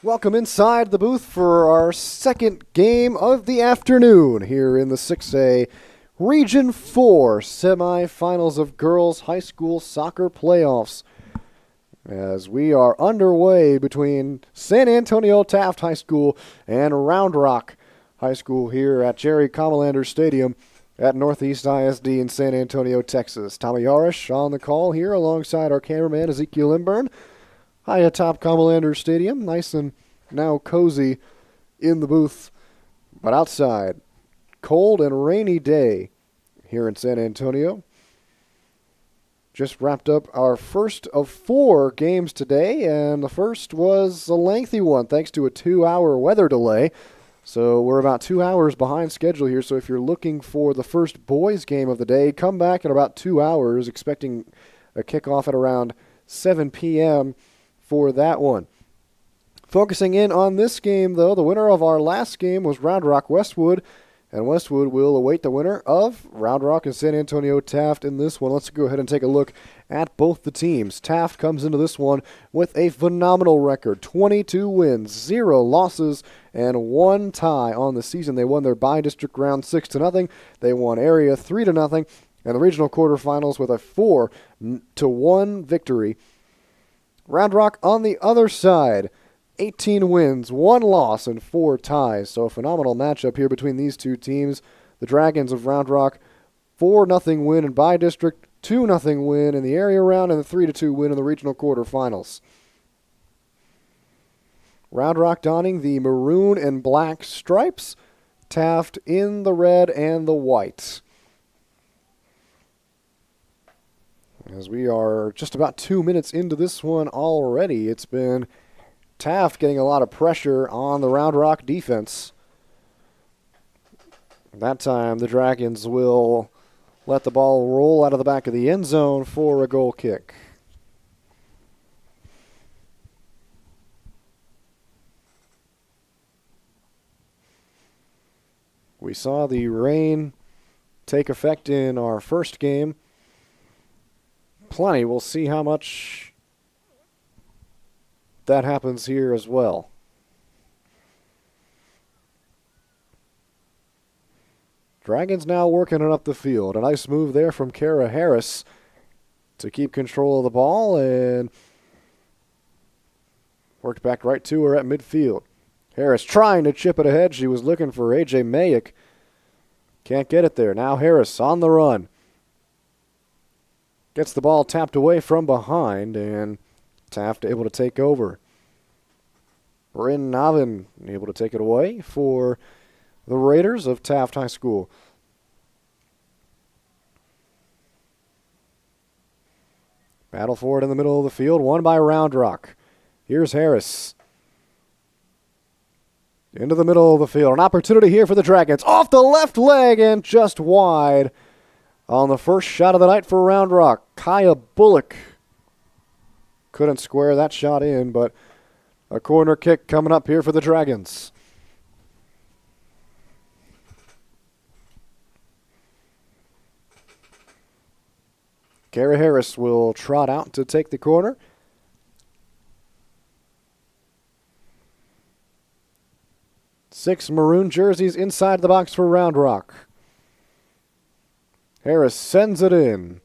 Welcome inside the booth for our second game of the afternoon here in the 6A Region 4 semifinals of girls high school soccer playoffs. As we are underway between San Antonio Taft High School and Round Rock High School here at Jerry Comalander Stadium at Northeast ISD in San Antonio, Texas. Tommy Yarish on the call here alongside our cameraman Ezekiel Imburn. Hi atop Comalander Stadium, nice and now cozy in the booth, but outside, cold and rainy day here in San Antonio. Just wrapped up our first of 4 games today, and the first was a lengthy one thanks to a 2-hour weather delay. So we're about 2 hours behind schedule here, so if you're looking for the first boys game of the day, come back in about 2 hours, expecting a kickoff at around 7 p.m. for that one. Focusing in on this game, though, the winner of our last game was Round Rock Westwood, and Westwood will await the winner of Round Rock and San Antonio Taft in this one. Let's go ahead and take a look at both the teams. Taft comes into this one with a phenomenal record, 22 wins, 0 losses, and 1 tie on the season. They won their bi-district round 6-0. They won area 3-0, and the regional quarterfinals with a 4-1 victory. Round Rock on the other side, 18 wins, 1 loss, and 4 ties. So a phenomenal matchup here between these two teams. The Dragons of Round Rock, 4-0 win in bi-district, 2-0 win in the area round, and a 3-2 win in the regional quarterfinals. Round Rock donning the maroon and black stripes, Taft in the red and the white. As we are just about 2 minutes into this one already, it's been Taft getting a lot of pressure on the Round Rock defense. That time the Dragons will let the ball roll out of the back of the end zone for a goal kick. We saw the rain take effect in our first game. Plenty. We'll see how much that happens here as well. Dragons now working it up the field. A nice move there from Kara Harris to keep control of the ball and worked back right to her at midfield. Harris trying to chip it ahead. She was looking for A.J. Mayick. Can't get it there. Now Harris on the run. Gets the ball tapped away from behind, and Taft able to take over. Bryn Navin able to take it away for the Raiders of Taft High School. Battle for it in the middle of the field, won by Round Rock. Here's Harris. Into the middle of the field. An opportunity here for the Dragons. Off the left leg and just wide on the first shot of the night for Round Rock. Kaya Bullock couldn't square that shot in, but a corner kick coming up here for the Dragons. Kara Harris will trot out to take the corner. Six maroon jerseys inside the box for Round Rock. Harris sends it in.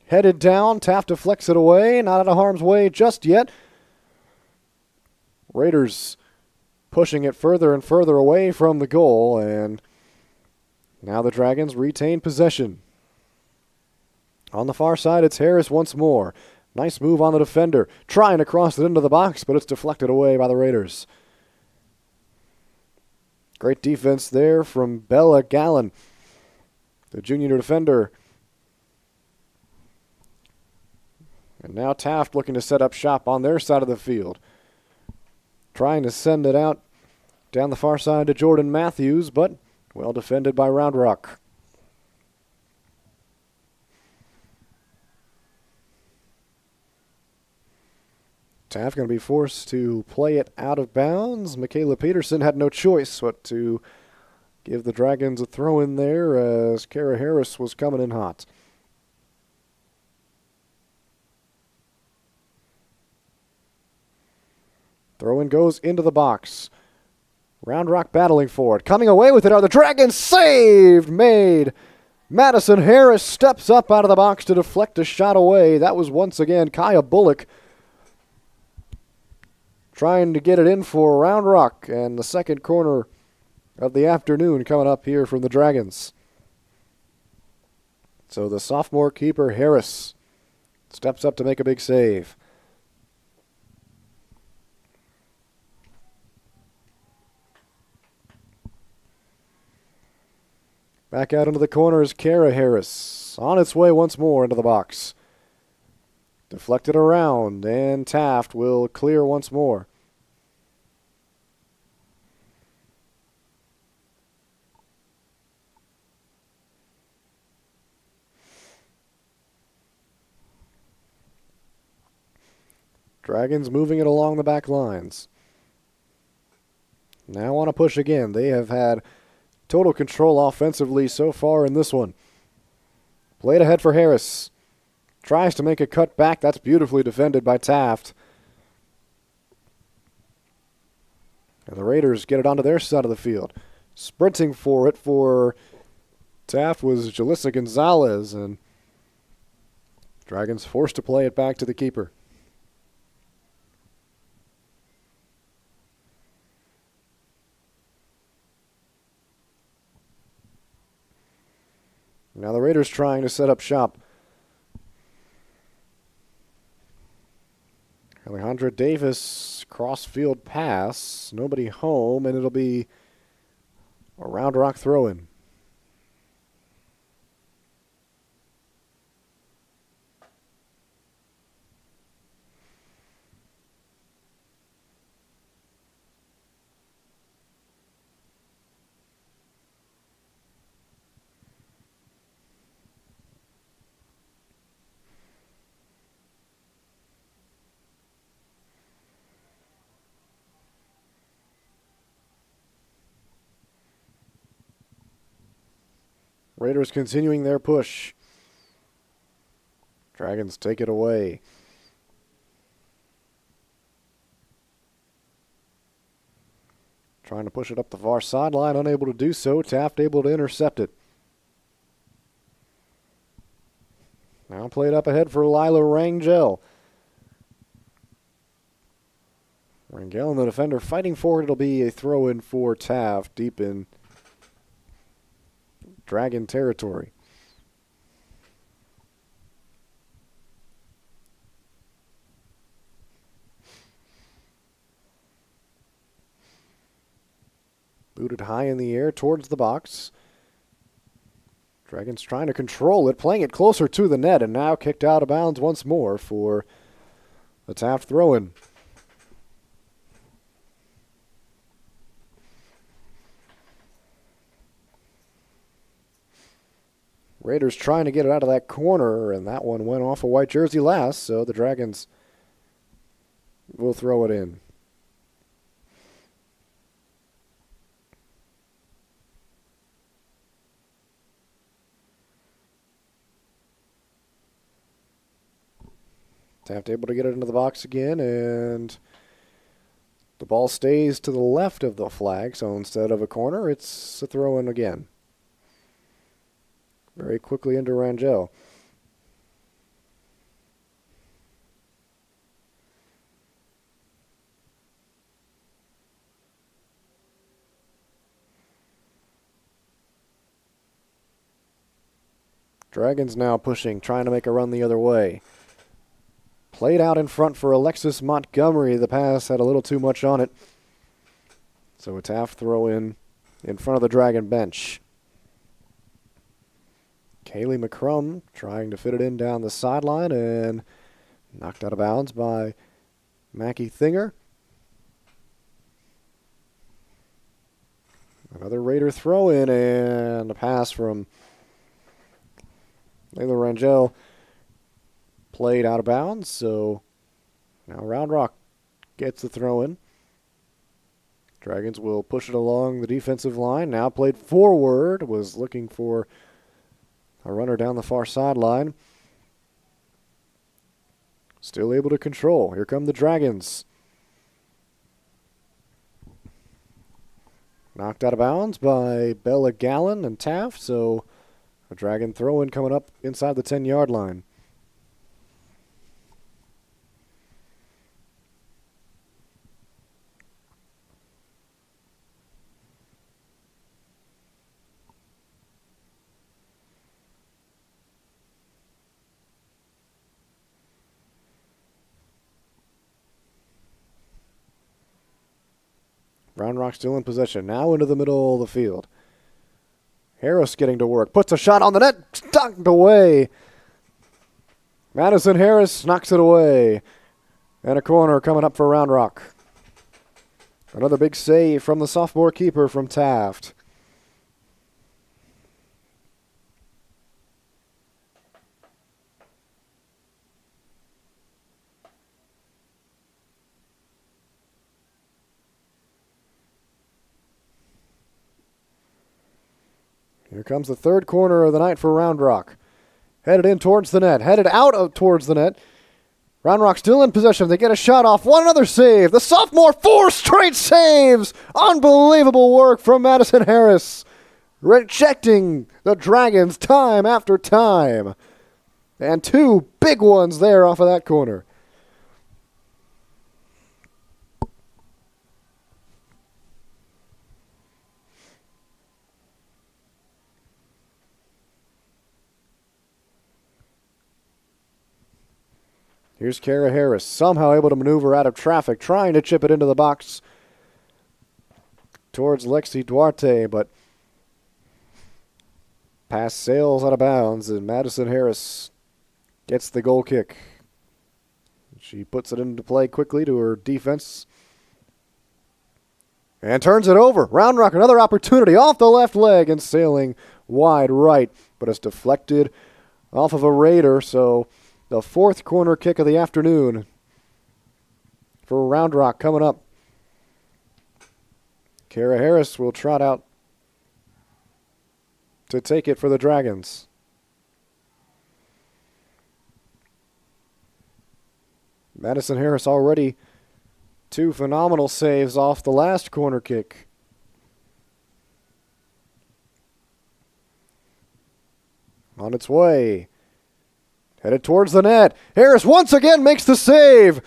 Headed down, Taft deflects it away, not out of harm's way just yet. Raiders pushing it further and further away from the goal, and now the Dragons retain possession. On the far side, it's Harris once more. Nice move on the defender, trying to cross it into the box, but it's deflected away by the Raiders. Great defense there from Bella Gallen, the junior defender. And now Taft looking to set up shop on their side of the field. Trying to send it out down the far side to Jordan Matthews, but well defended by Round Rock. Taft going to be forced to play it out of bounds. Michaela Peterson had no choice but to give the Dragons a throw in there as Kara Harris was coming in hot. Throw-in goes into the box. Round Rock battling for it. Coming away with it are the Dragons. Saved! Made. Madison Harris steps up out of the box to deflect a shot away. That was once again Kaya Bullock trying to get it in for Round Rock. And the second corner of the afternoon coming up here from the Dragons. So the sophomore keeper Harris steps up to make a big save. Back out into the corner is Kara Harris. On its way once more into the box. Deflected around, and Taft will clear once more. Dragons moving it along the back lines. Now on a push again. They have had total control offensively so far in this one. Played ahead for Harris. Tries to make a cut back. That's beautifully defended by Taft. And the Raiders get it onto their side of the field. Sprinting for it for Taft was Jalissa Gonzalez. And Dragons forced to play it back to the keeper. Now the Raiders trying to set up shop. Alejandra Davis, cross-field pass. Nobody home, and it'll be a Round Rock throw-in. Raiders continuing their push. Dragons take it away. Trying to push it up the far sideline, unable to do so. Taft able to intercept it. Now played up ahead for Lila Rangel. Rangel and the defender fighting for it. It'll be a throw-in for Taft deep in Dragon territory. Booted high in the air towards the box. Dragons trying to control it, playing it closer to the net, and now kicked out of bounds once more for the Taft throw-in. Raiders trying to get it out of that corner, and that one went off a white jersey last, so the Dragons will throw it in. Taft able to get it into the box again, and the ball stays to the left of the flag, so instead of a corner, it's a throw-in again. Very quickly into Rangel. Dragons now pushing, trying to make a run the other way. Played out in front for Alexis Montgomery. The pass had a little too much on it. So a Taft throw in front of the Dragon bench. Kaylee McCrum trying to fit it in down the sideline and knocked out of bounds by Mackie Thinger. Another Raider throw in and a pass from Layla Rangel played out of bounds. So now Round Rock gets the throw in. Dragons will push it along the defensive line. Now played forward, was looking for a runner down the far sideline. Still able to control. Here come the Dragons. Knocked out of bounds by Bella Gallon and Taft, so a Dragon throw-in coming up inside the 10-yard line. Round Rock still in possession. Now into the middle of the field. Harris getting to work. Puts a shot on the net. Knocked away. Madison Harris knocks it away. And a corner coming up for Round Rock. Another big save from the sophomore keeper from Taft. Here comes the third corner of the night for Round Rock. Headed in towards the net. Headed out towards the net. Round Rock still in possession. They get a shot off. One other save. The sophomore, 4 straight saves. Unbelievable work from Madison Harris. Rejecting the Dragons time after time. And 2 big ones there off of that corner. Here's Kara Harris, somehow able to maneuver out of traffic, trying to chip it into the box towards Lexi Duarte, but pass sails out of bounds, and Madison Harris gets the goal kick. She puts it into play quickly to her defense and turns it over. Round Rock, another opportunity off the left leg and sailing wide right, but it's deflected off of a Raider, so the 4th corner kick of the afternoon for Round Rock coming up. Kara Harris will trot out to take it for the Dragons. Madison Harris already 2 phenomenal saves off the last corner kick. On its way. Headed towards the net. Harris once again makes the save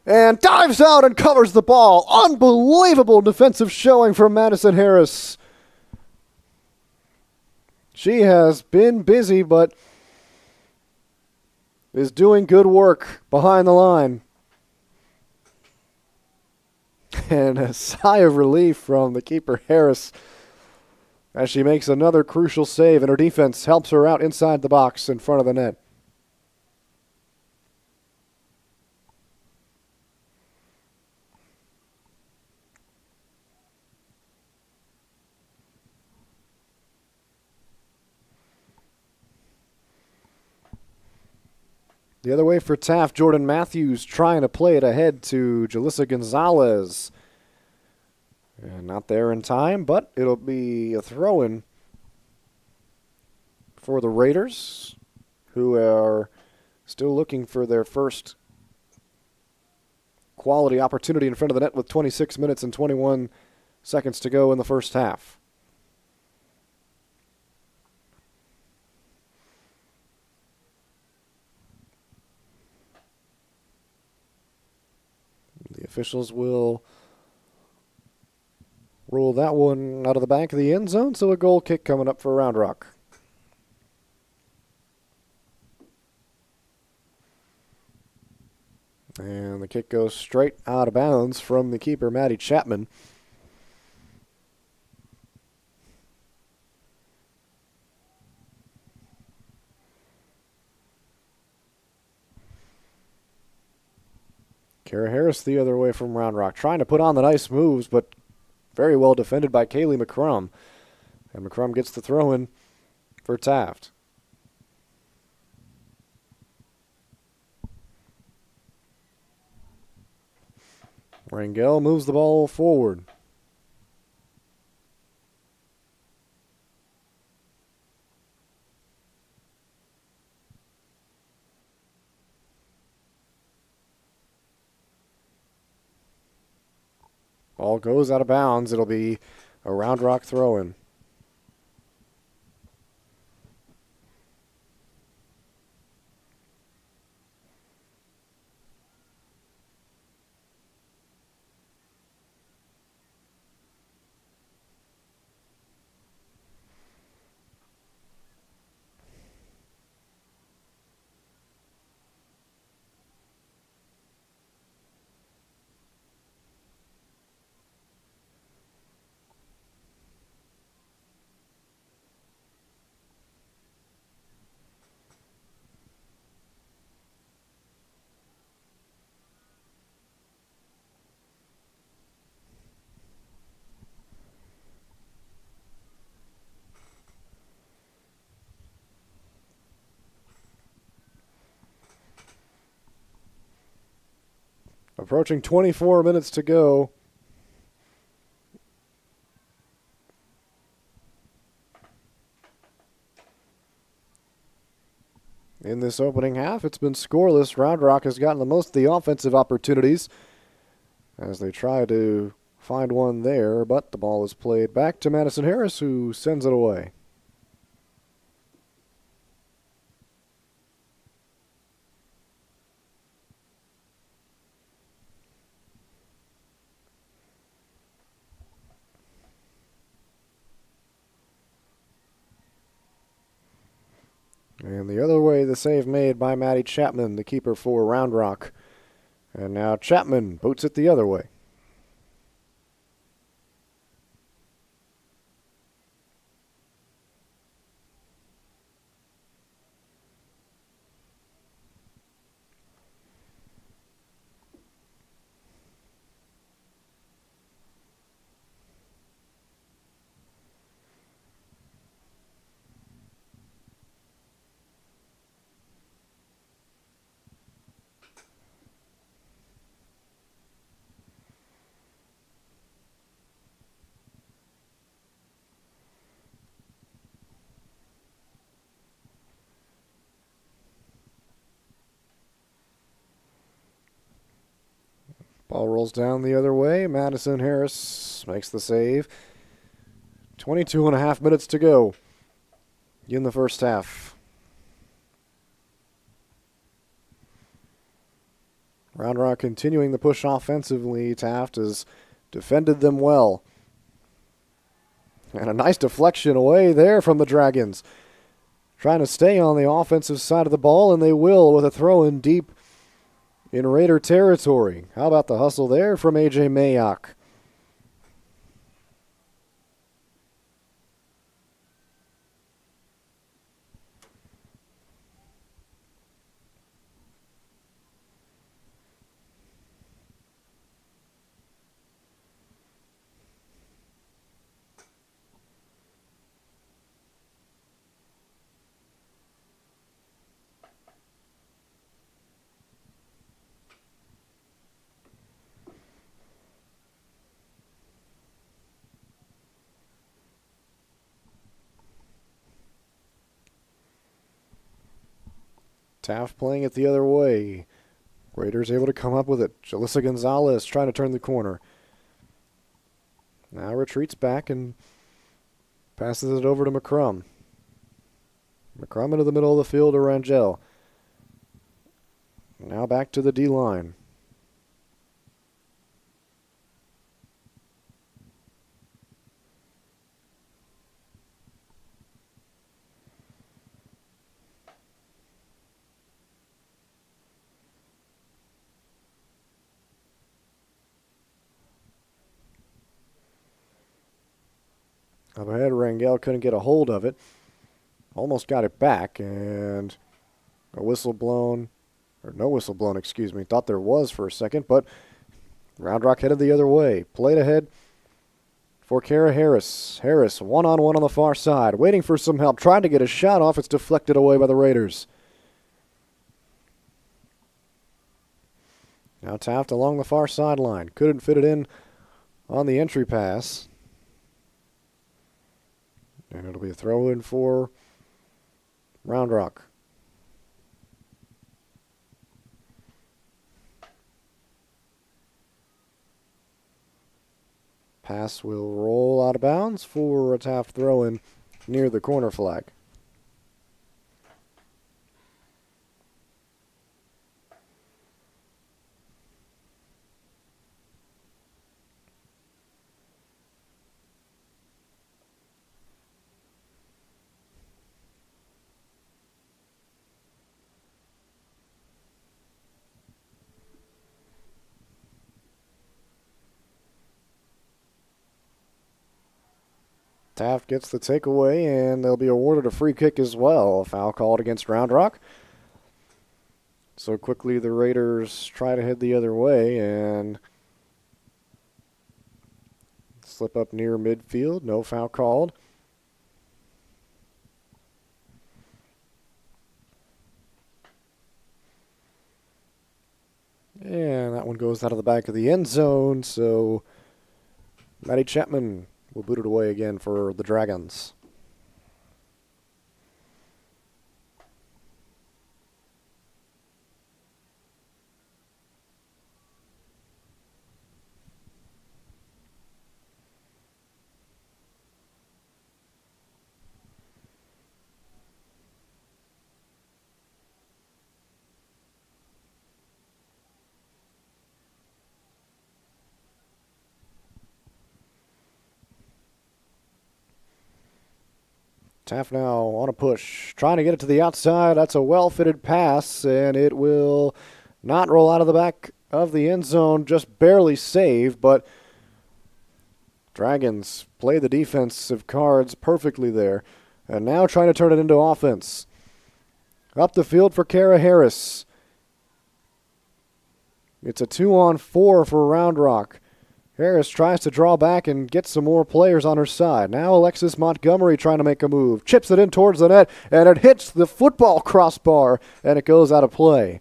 and dives out and covers the ball. Unbelievable defensive showing from Madison Harris. She has been busy, but is doing good work behind the line. And a sigh of relief from the keeper, Harris, as she makes another crucial save, and her defense helps her out inside the box in front of the net. The other way for Taft, Jordan Matthews trying to play it ahead to Jalissa Gonzalez. And not there in time, but it'll be a throw-in for the Raiders, who are still looking for their first quality opportunity in front of the net with 26 minutes and 21 seconds to go in the first half. The officials will rule that one out of the back of the end zone, so a goal kick coming up for Round Rock. And the kick goes straight out of bounds from the keeper, Maddie Chapman. Kara Harris the other way from Round Rock, trying to put on the nice moves, but very well defended by Kaylee McCrum. And McCrum gets the throw-in for Taft. Rangel moves the ball forward. Ball goes out of bounds. It'll be A Round Rock throw-in. Approaching 24 minutes to go. In this opening half, it's been scoreless. Round Rock has gotten the most of the offensive opportunities as they try to find one there, but the ball is played back to Madison Harris, who sends it away. And the other way, the save made by Maddie Chapman, the keeper for Round Rock. And now Chapman boots it the other way. Ball rolls down the other way. Madison Harris makes the save. 22 and a half minutes to go in the first half. Round Rock continuing the push offensively. Taft has defended them well. And a nice deflection away there from the Dragons. Trying to stay on the offensive side of the ball, and they will with a throw-in deep in Raider territory. How about the hustle there from A.J. Mayock? Taft playing it the other way. Raiders able to come up with it. Jalissa Gonzalez trying to turn the corner. Now retreats back and passes it over to McCrum. McCrum into the middle of the field to Rangel. Now back to the D-line. Up ahead, Rangel couldn't get a hold of it. Almost got it back, and a whistle blown, or no whistle blown, excuse me. Thought there was for a second, but Round Rock headed the other way. Played ahead for Kara Harris. Harris, one-on-one on the far side, waiting for some help, trying to get a shot off. It's deflected away by the Raiders. Now Taft along the far sideline. Couldn't fit it in on the entry pass. And it'll be a throw-in for Round Rock. Pass will roll out of bounds for a Taft throw-in near the corner flag. Taft gets the takeaway, and they'll be awarded a free kick as well. A foul called against Round Rock. So quickly the Raiders try to head the other way and slip up near midfield. No foul called. And that one goes out of the back of the end zone, so Matty Chapman will boot it away again for the Dragons. Taft now on a push, trying to get it to the outside. That's a well-fitted pass, and it will not roll out of the back of the end zone, just barely saved, but Dragons play the defensive cards perfectly there, and now trying to turn it into offense. Up the field for Kara Harris. It's a 2-on-4 for Round Rock. Harris tries to draw back and get some more players on her side. Now Alexis Montgomery trying to make a move. Chips it in towards the net, and it hits the football crossbar, and it goes out of play.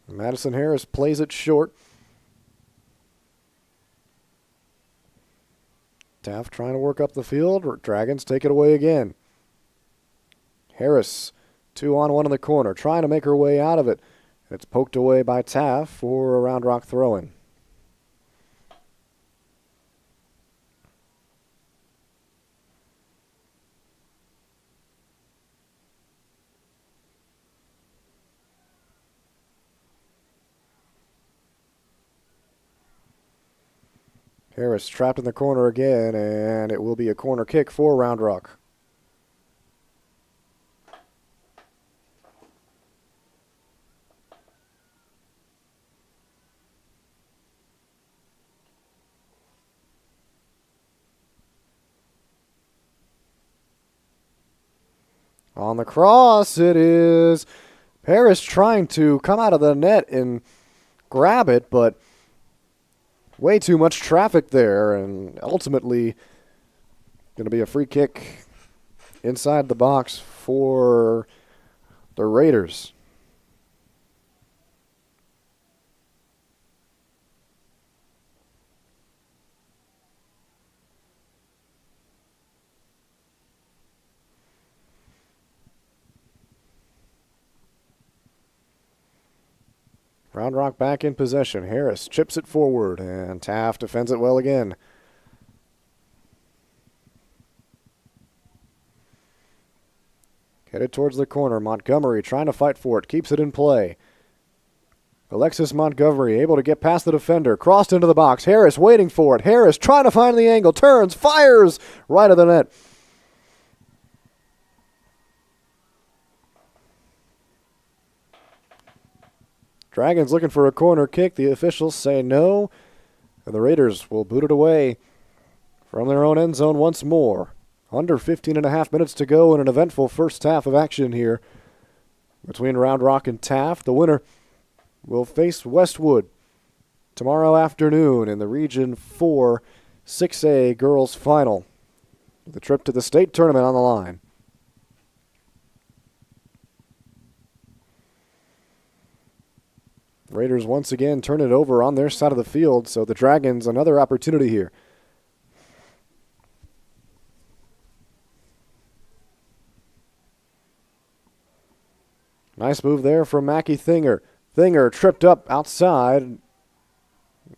Madison Harris plays it short. Taft trying to work up the field. Dragons take it away again. Harris, 2-on-1 in the corner, trying to make her way out of it. It's poked away by Taft for a Round Rock throw-in. Harris trapped in the corner again, and it will be a corner kick for Round Rock. On the cross, it is Harris trying to come out of the net and grab it, but way too much traffic there, and ultimately going to be a free kick inside the box for the Raiders. Round Rock back in possession. Harris chips it forward, and Taft defends it well again. Headed towards the corner. Montgomery trying to fight for it. Keeps it in play. Alexis Montgomery able to get past the defender. Crossed into the box. Harris waiting for it. Harris trying to find the angle. Turns. Fires. Right of the net. Dragons looking for a corner kick. The officials say no. And the Raiders will boot it away from their own end zone once more. Under 15.5 minutes to go in an eventful first half of action here between Round Rock and Taft. The winner will face Westwood tomorrow afternoon in the Region 4 6A Girls Final. The trip to the state tournament on the line. Raiders once again turn it over on their side of the field, so the Dragons another opportunity here. Nice move there from Mackie Thinger. Thinger tripped up outside,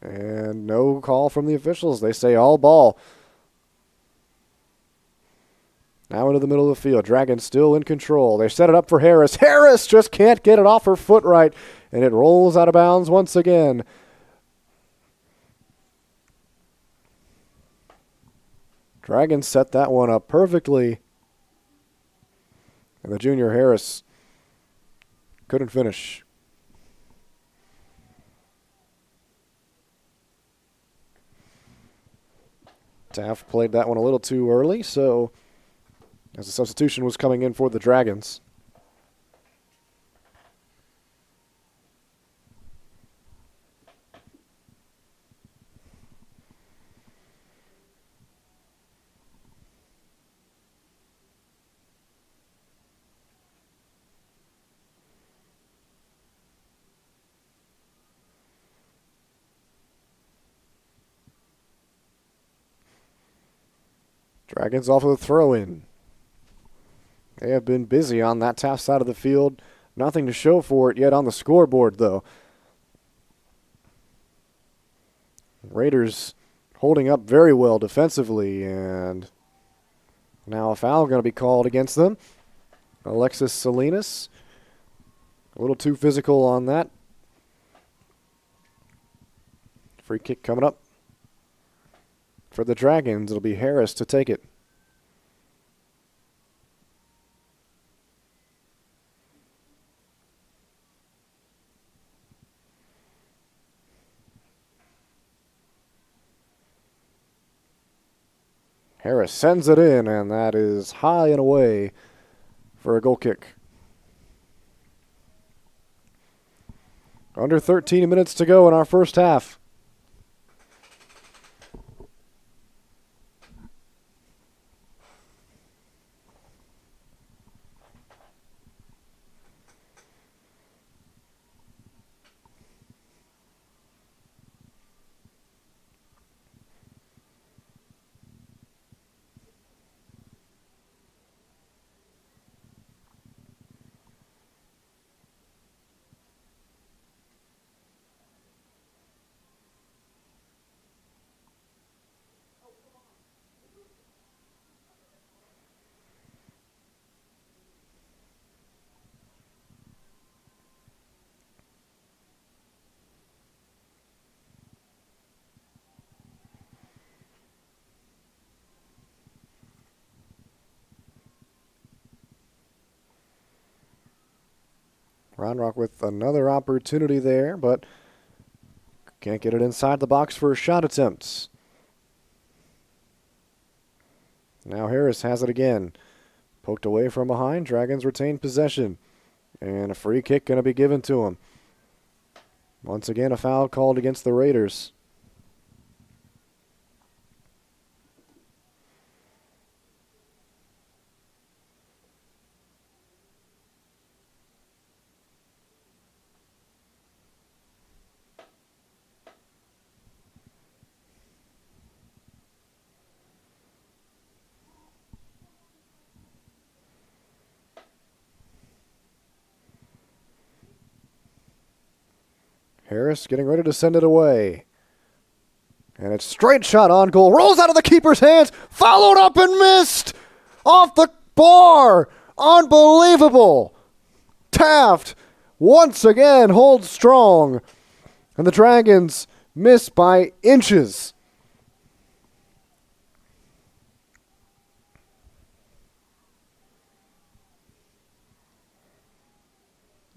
and no call from the officials. They say all ball. Now into the middle of the field. Dragons still in control. They set it up for Harris. Harris just can't get it off her foot right, and it rolls out of bounds once again. Dragons set that one up perfectly, and the junior Harris couldn't finish. Taft played that one a little too early, so as a substitution was coming in for the Dragons. Dragons off of the throw-in. They have been busy on that Taft side of the field. Nothing to show for it yet on the scoreboard, though. Raiders holding up very well defensively, and now a foul going to be called against them. Alexis Salinas, a little too physical on that. Free kick coming up for the Dragons. It'll be Harris to take it. Harris sends it in, and that is high and away for a goal kick. Under 13 minutes to go in our first half. Round Rock with another opportunity there, but can't get it inside the box for shot attempts. Now Harris has it again. Poked away from behind. Dragons retain possession. And a free kick going to be given to him. Once again, a foul called against the Raiders. Harris getting ready to send it away. And it's straight shot on goal. Rolls out of the keeper's hands. Followed up and missed. Off the bar. Unbelievable. Taft once again holds strong. And the Dragons miss by inches.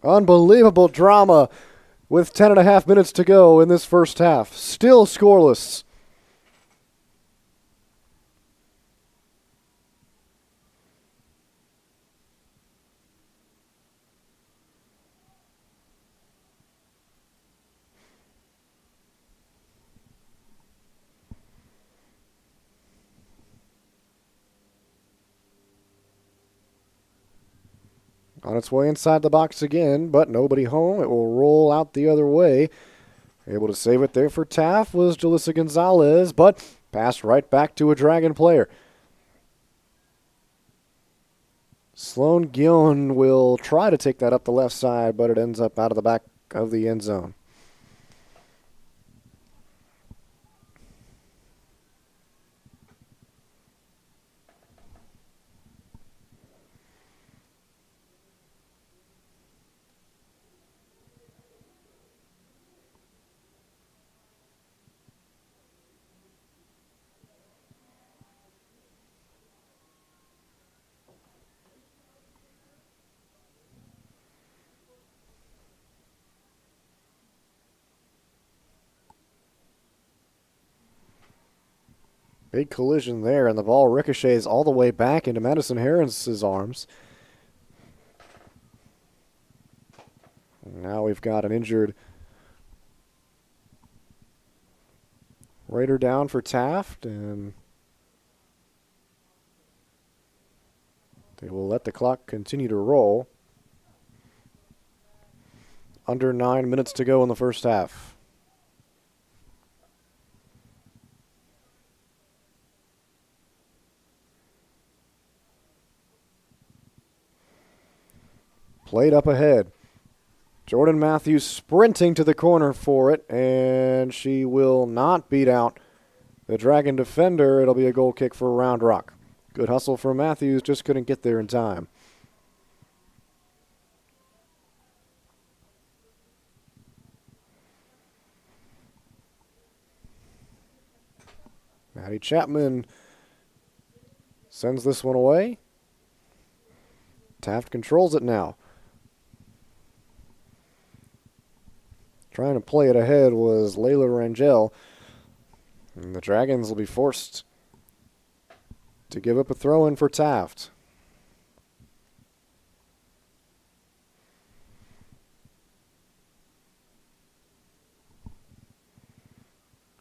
Unbelievable drama. With 10.5 minutes to go in this first half. Still scoreless. On its way inside the box again, but nobody home. It will roll out the other way. Able to save it there for Taft was Jalissa Gonzalez, but passed right back to a Dragon player. Sloan Guillon will try to take that up the left side, but it ends up out of the back of the end zone. Big collision there, and the ball ricochets all the way back into Madison Harris's arms. Now we've got an injured Raider down for Taft, and they will let the clock continue to roll. Under 9 minutes to go in the first half. Played up ahead. Jordan Matthews sprinting to the corner for it, and she will not beat out the Dragon defender. It'll be a goal kick for Round Rock. Good hustle from Matthews, just couldn't get there in time. Maddie Chapman sends this one away. Taft controls it now. Trying to play it ahead was Layla Rangel. And the Dragons will be forced to give up a throw-in for Taft.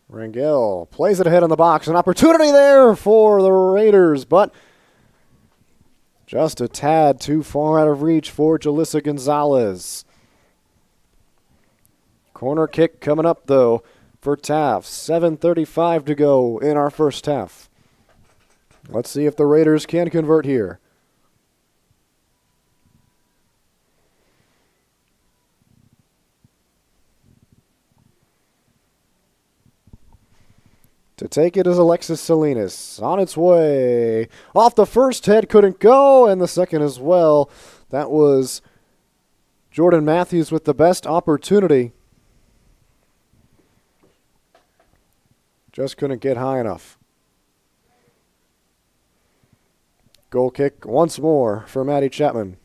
Rangel plays it ahead in the box. An opportunity there for the Raiders, but just a tad too far out of reach for Jalissa Gonzalez. Corner kick coming up, though, for Taft. 7:35 to go in our first half. Let's see if the Raiders can convert here. To take it is Alexis Salinas. On its way. Off the first head, couldn't go, and the second as well. That was Jordan Matthews with the best opportunity. Just couldn't get high enough. Goal kick once more for Maddie Chapman.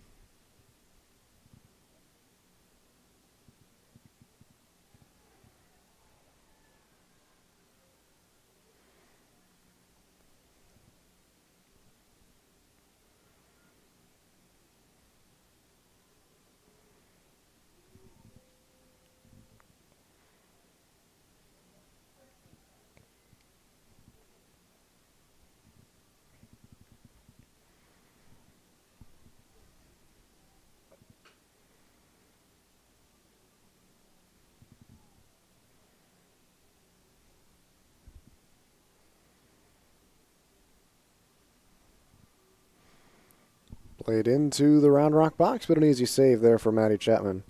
Played into the Round Rock box, but an easy save there for Maddie Chapman.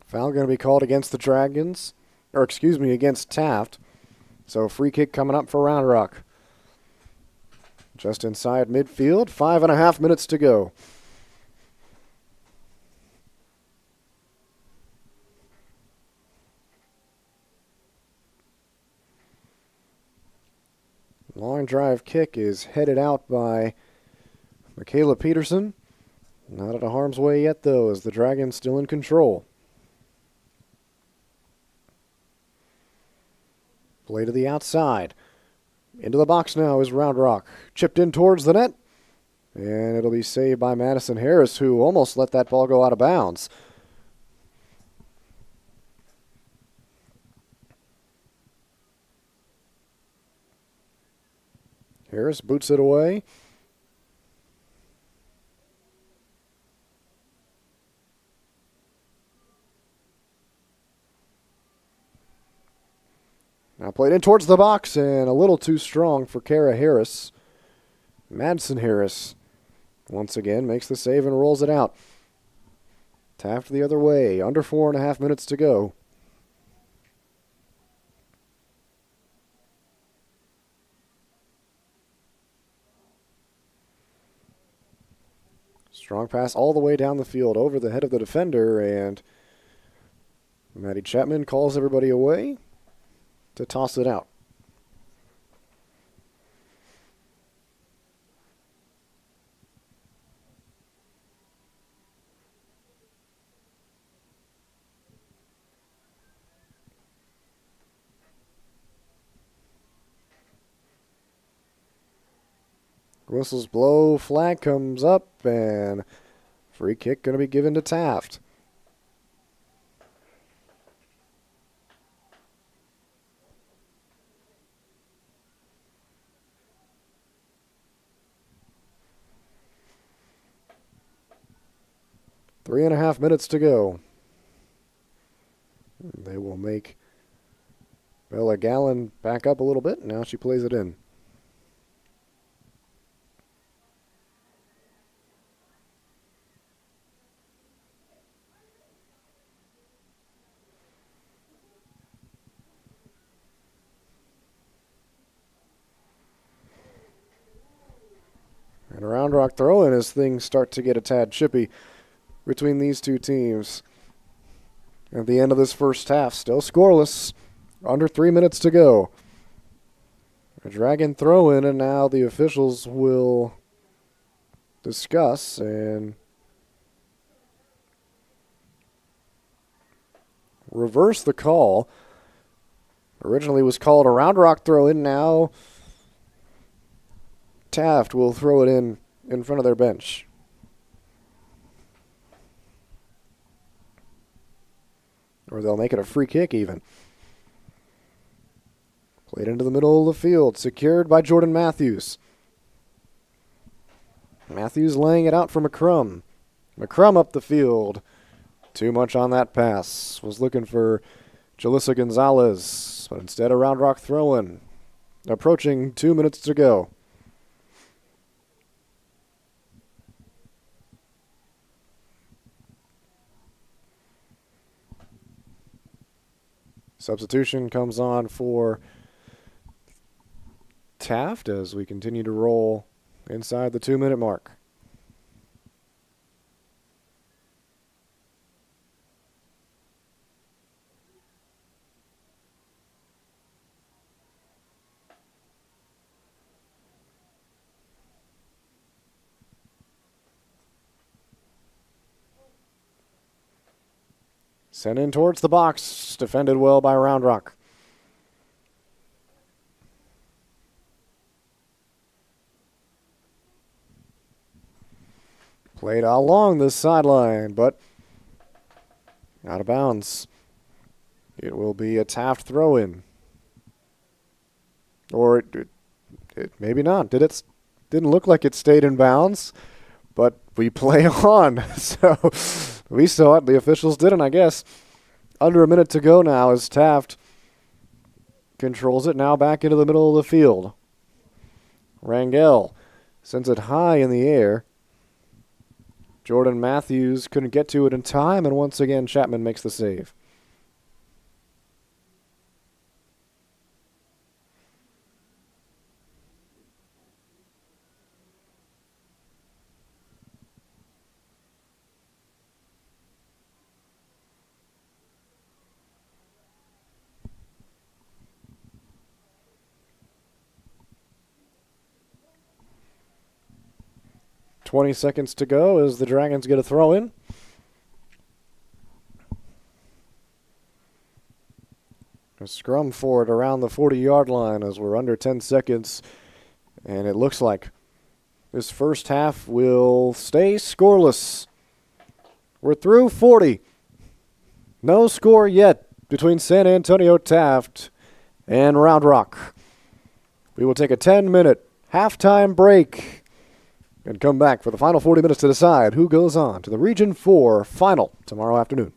Foul going to be called against the Dragons, against Taft. So free kick coming up for Round Rock. Just inside midfield, 5.5 minutes to go. Long drive kick is headed out by Michaela Peterson. Not out of harm's way yet, though, as the Dragons still in control. Play to the outside. Into the box now is Round Rock. Chipped in towards the net. And it'll be saved by Madison Harris, who almost let that ball go out of bounds. Harris boots it away. Now played in towards the box and a little too strong for Kara Harris. Madison Harris once again makes the save and rolls it out. Taft the other way. Under 4.5 minutes to go. Strong pass all the way down the field over the head of the defender, and Maddie Chapman calls everybody away to toss it out. Whistles blow, flag comes up, and free kick going to be given to Taft. Three and a half minutes to go. They will make Bella Gallen back up a little bit. Now she plays it in. And a Round Rock throw in as things start to get a tad chippy between these two teams. At the end of this first half, still scoreless. Under 3 minutes to go. A Dragon throw in, and now the officials will discuss and reverse the call. Originally was called a Round Rock throw in. Now Taft will throw it in front of their bench. Or they'll make it a free kick even. Played into the middle of the field. Secured by Jordan Matthews. Matthews laying it out for McCrum. McCrum up the field. Too much on that pass. Was looking for Jalissa Gonzalez. But instead a Round Rock throw-in. Approaching 2 minutes to go. Substitution comes on for Taft as we continue to roll inside the 2-minute mark. Sent in towards the box. Defended well by Round Rock. Played along the sideline, but out of bounds. It will be a Taft throw-in. Or it maybe not. Didn't look like it stayed in bounds, but we play on. So we saw it. The officials didn't, I guess. Under a minute to go now as Taft controls it. Now back into the middle of the field. Rangel sends it high in the air. Jordan Matthews couldn't get to it in time, and once again Chapman makes the save. .20 seconds to go as the Dragons get a throw in. A scrum for it around the 40-yard line as we're under 10 seconds. And it looks like this first half will stay scoreless. We're through 40. No score yet between San Antonio Taft and Round Rock. We will take a 10-minute halftime break and come back for the final 40 minutes to decide who goes on to the Region 4 final tomorrow afternoon.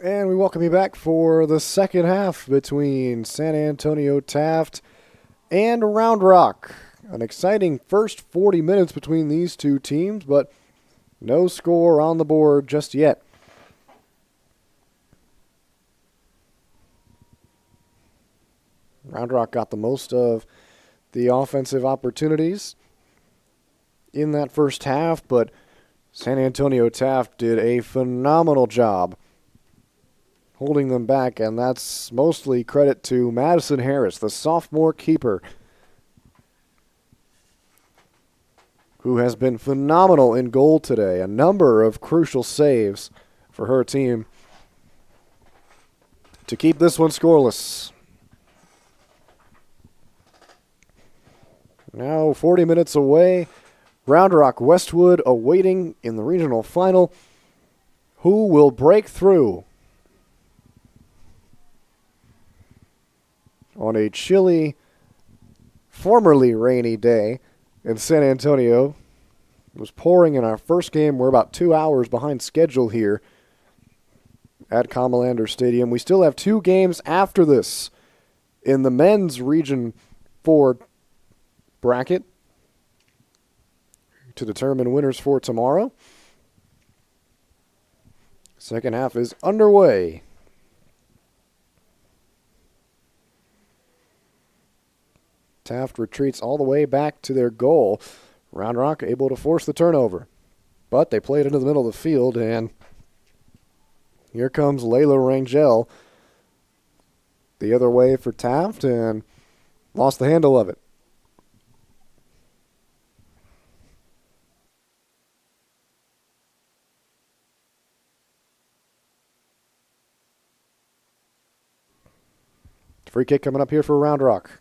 And we welcome you back for the second half between San Antonio Taft and Round Rock. An exciting first 40 minutes between these two teams, but no score on the board just yet. Round Rock got the most of the offensive opportunities in that first half, but San Antonio Taft did a phenomenal job holding them back, and that's mostly credit to Madison Harris, the sophomore keeper, who has been phenomenal in goal today. A number of crucial saves for her team to keep this one scoreless. Now 40 minutes away, Round Rock Westwood awaiting in the regional final. Who will break through? On a chilly, formerly rainy day in San Antonio. It was pouring in our first game. We're about 2 hours behind schedule here at Comalander Stadium. We still have 2 games after this in the men's Region 4 bracket to determine winners for tomorrow. Second half is underway. Taft retreats all the way back to their goal. Round Rock able to force the turnover. But they played into the middle of the field, and here comes Layla Rangel the other way for Taft, and lost the handle of it. Free kick coming up here for Round Rock.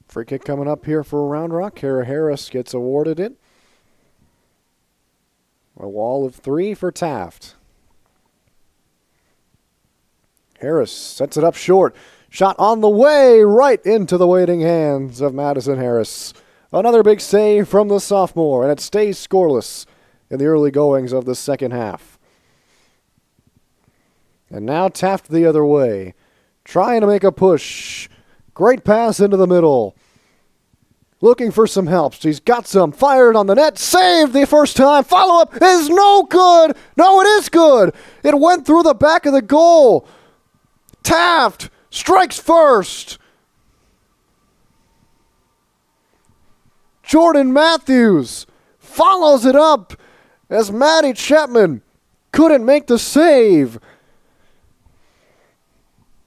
Free kick coming up here for Round Rock. Kara Harris gets awarded it. A wall of 3 for Taft. Harris sets it up short. Shot on the way, right into the waiting hands of Madison Harris. Another big save from the sophomore, and it stays scoreless in the early goings of the second half. And now Taft the other way, trying to make a push. Great pass into the middle. Looking for some help. She's got some. Fired on the net. Saved the first time. Follow-up is no good. No, it is good. It went through the back of the goal. Taft strikes first. Jordan Matthews follows it up as Maddie Chapman couldn't make the save.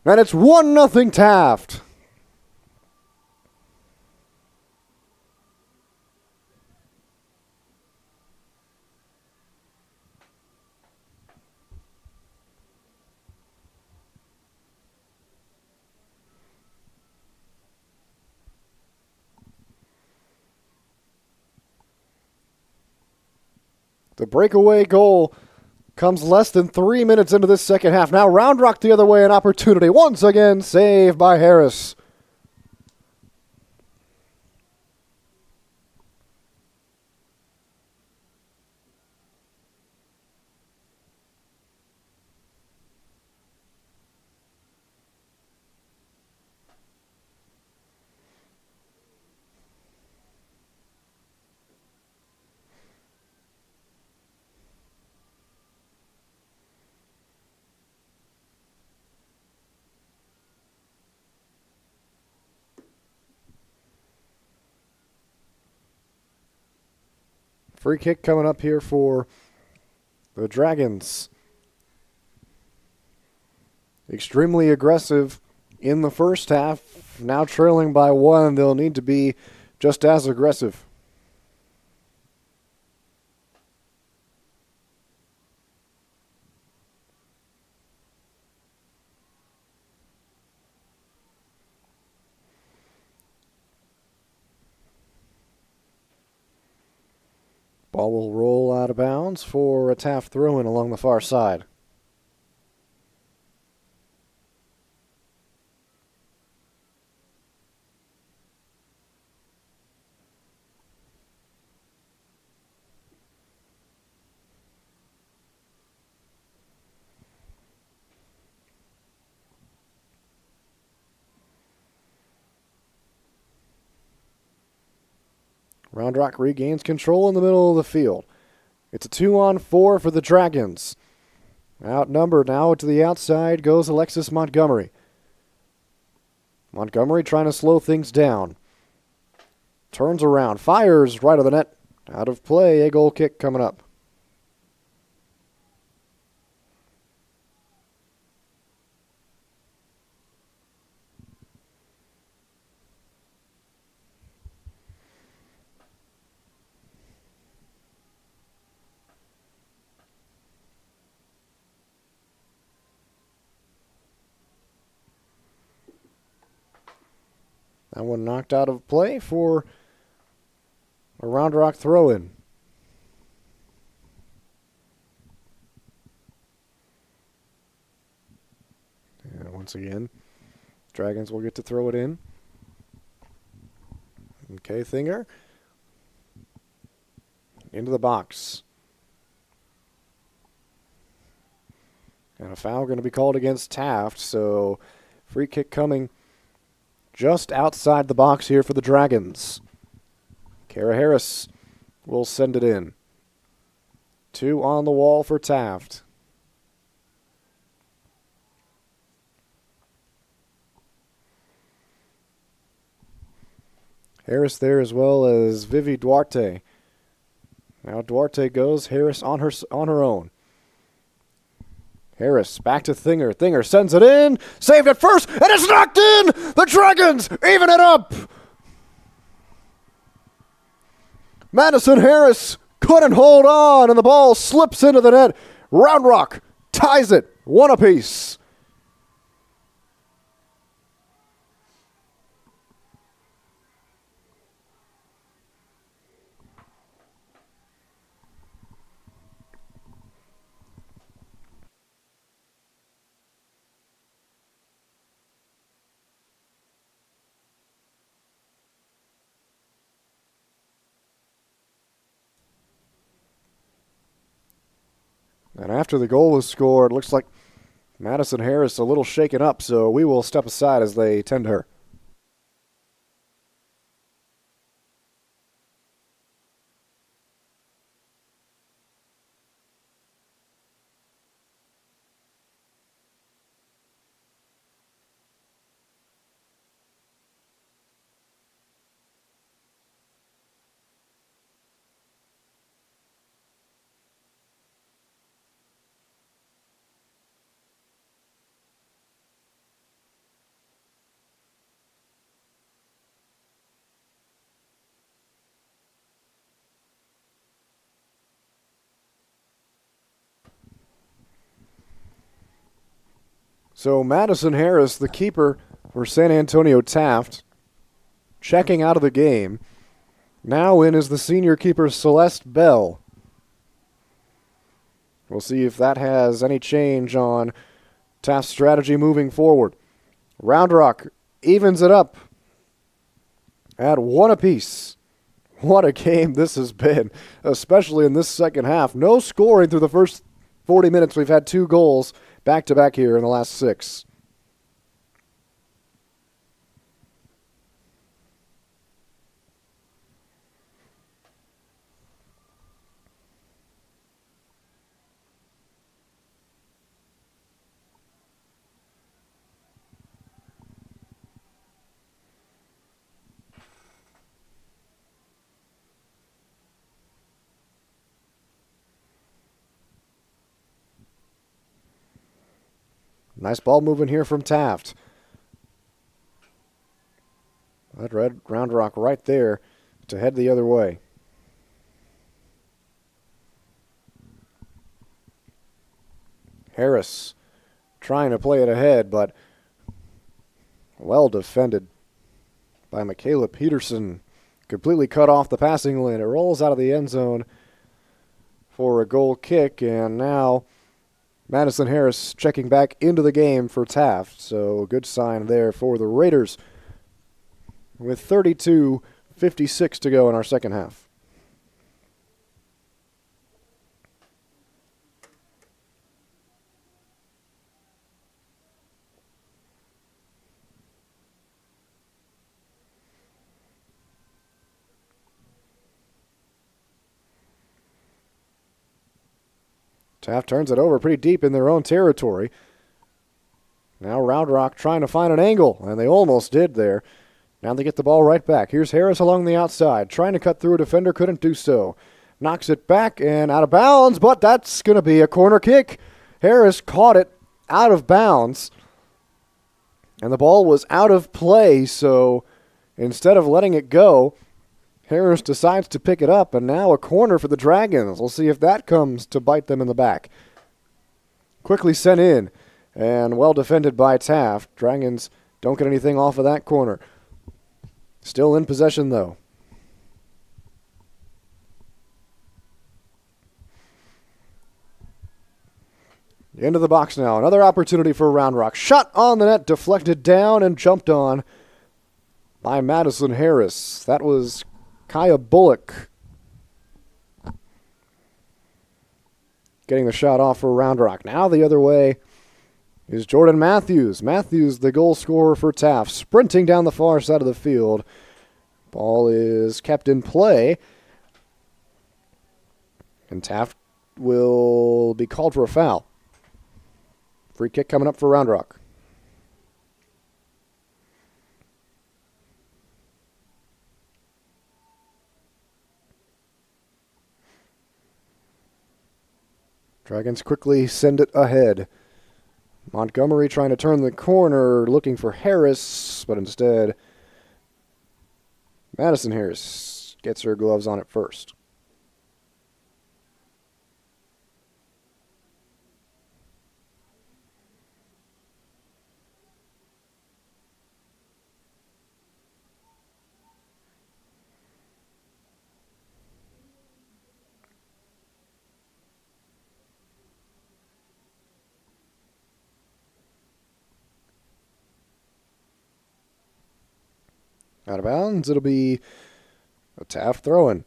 And it's 1-0 Taft. The breakaway goal comes less than 3 minutes into this second half. Now Round Rock the other way, an opportunity. Once again, saved by Harris. Free kick coming up here for the Dragons. Extremely aggressive in the first half. now trailing by 1. They'll need to be just as aggressive. Ball will roll out of bounds for a Taft throw-in along the far side. Round Rock regains control in the middle of the field. It's a 2-on-4 for the Dragons. Outnumbered now to the outside goes Alexis Montgomery. Montgomery trying to slow things down. Turns around, fires right of the net. Out of play, a goal kick coming up. That one knocked out of play for a Round Rock throw-in. And once again, Dragons will get to throw it in. Okay, Thinger. Into the box. And a foul going to be called against Taft, so free kick coming just outside the box here for the Dragons. Kara Harris will send it in. 2 on the wall for Taft. Harris there as well as Vivi Duarte. Now Duarte goes, Harris on her own. Harris back to Thinger. Thinger sends it in, saved at first, and it's knocked in! The Dragons even it up! Madison Harris couldn't hold on, and the ball slips into the net. Round Rock ties it, 1 apiece. And after the goal was scored, it looks like Madison Harris a little shaken up, so we will step aside as they tend to her. So Madison Harris, the keeper for San Antonio Taft, checking out of the game. Now in is the senior keeper Celeste Bell. We'll see if that has any change on Taft's strategy moving forward. Round Rock evens it up at 1 apiece. What a game this has been, especially in this second half. No scoring through the first 40 minutes. We've had 2 goals back-to-back here in the last 6. Nice ball moving here from Taft. That red Round Rock right there to head the other way. Harris trying to play it ahead, but well defended by Michaela Peterson. Completely cut off the passing lane. It rolls out of the end zone for a goal kick, and now Madison Harris checking back into the game for Taft. So a good sign there for the Raiders with 32:56 to go in our second half. Taft turns it over pretty deep in their own territory. Now Round Rock trying to find an angle, and they almost did there. Now they get the ball right back. Here's Harris along the outside, trying to cut through a defender, couldn't do so. Knocks it back and out of bounds, but that's going to be a corner kick. Harris caught it out of bounds, and the ball was out of play, so instead of letting it go, Harris decides to pick it up, and now a corner for the Dragons. We'll see if that comes to bite them in the back. Quickly sent in, and well defended by Taft. Dragons don't get anything off of that corner. Still in possession, though. Into the box now. Another opportunity for Round Rock. Shot on the net, deflected down, and jumped on by Madison Harris. That was Kaya Bullock getting the shot off for Round Rock. Now the other way is Jordan Matthews. Matthews, the goal scorer for Taft, sprinting down the far side of the field. Ball is kept in play, and Taft will be called for a foul. Free kick coming up for Round Rock. Dragons quickly send it ahead. Montgomery trying to turn the corner, looking for Harris, but instead Madison Harris gets her gloves on it first. Out of bounds, it'll be a Taft throw-in.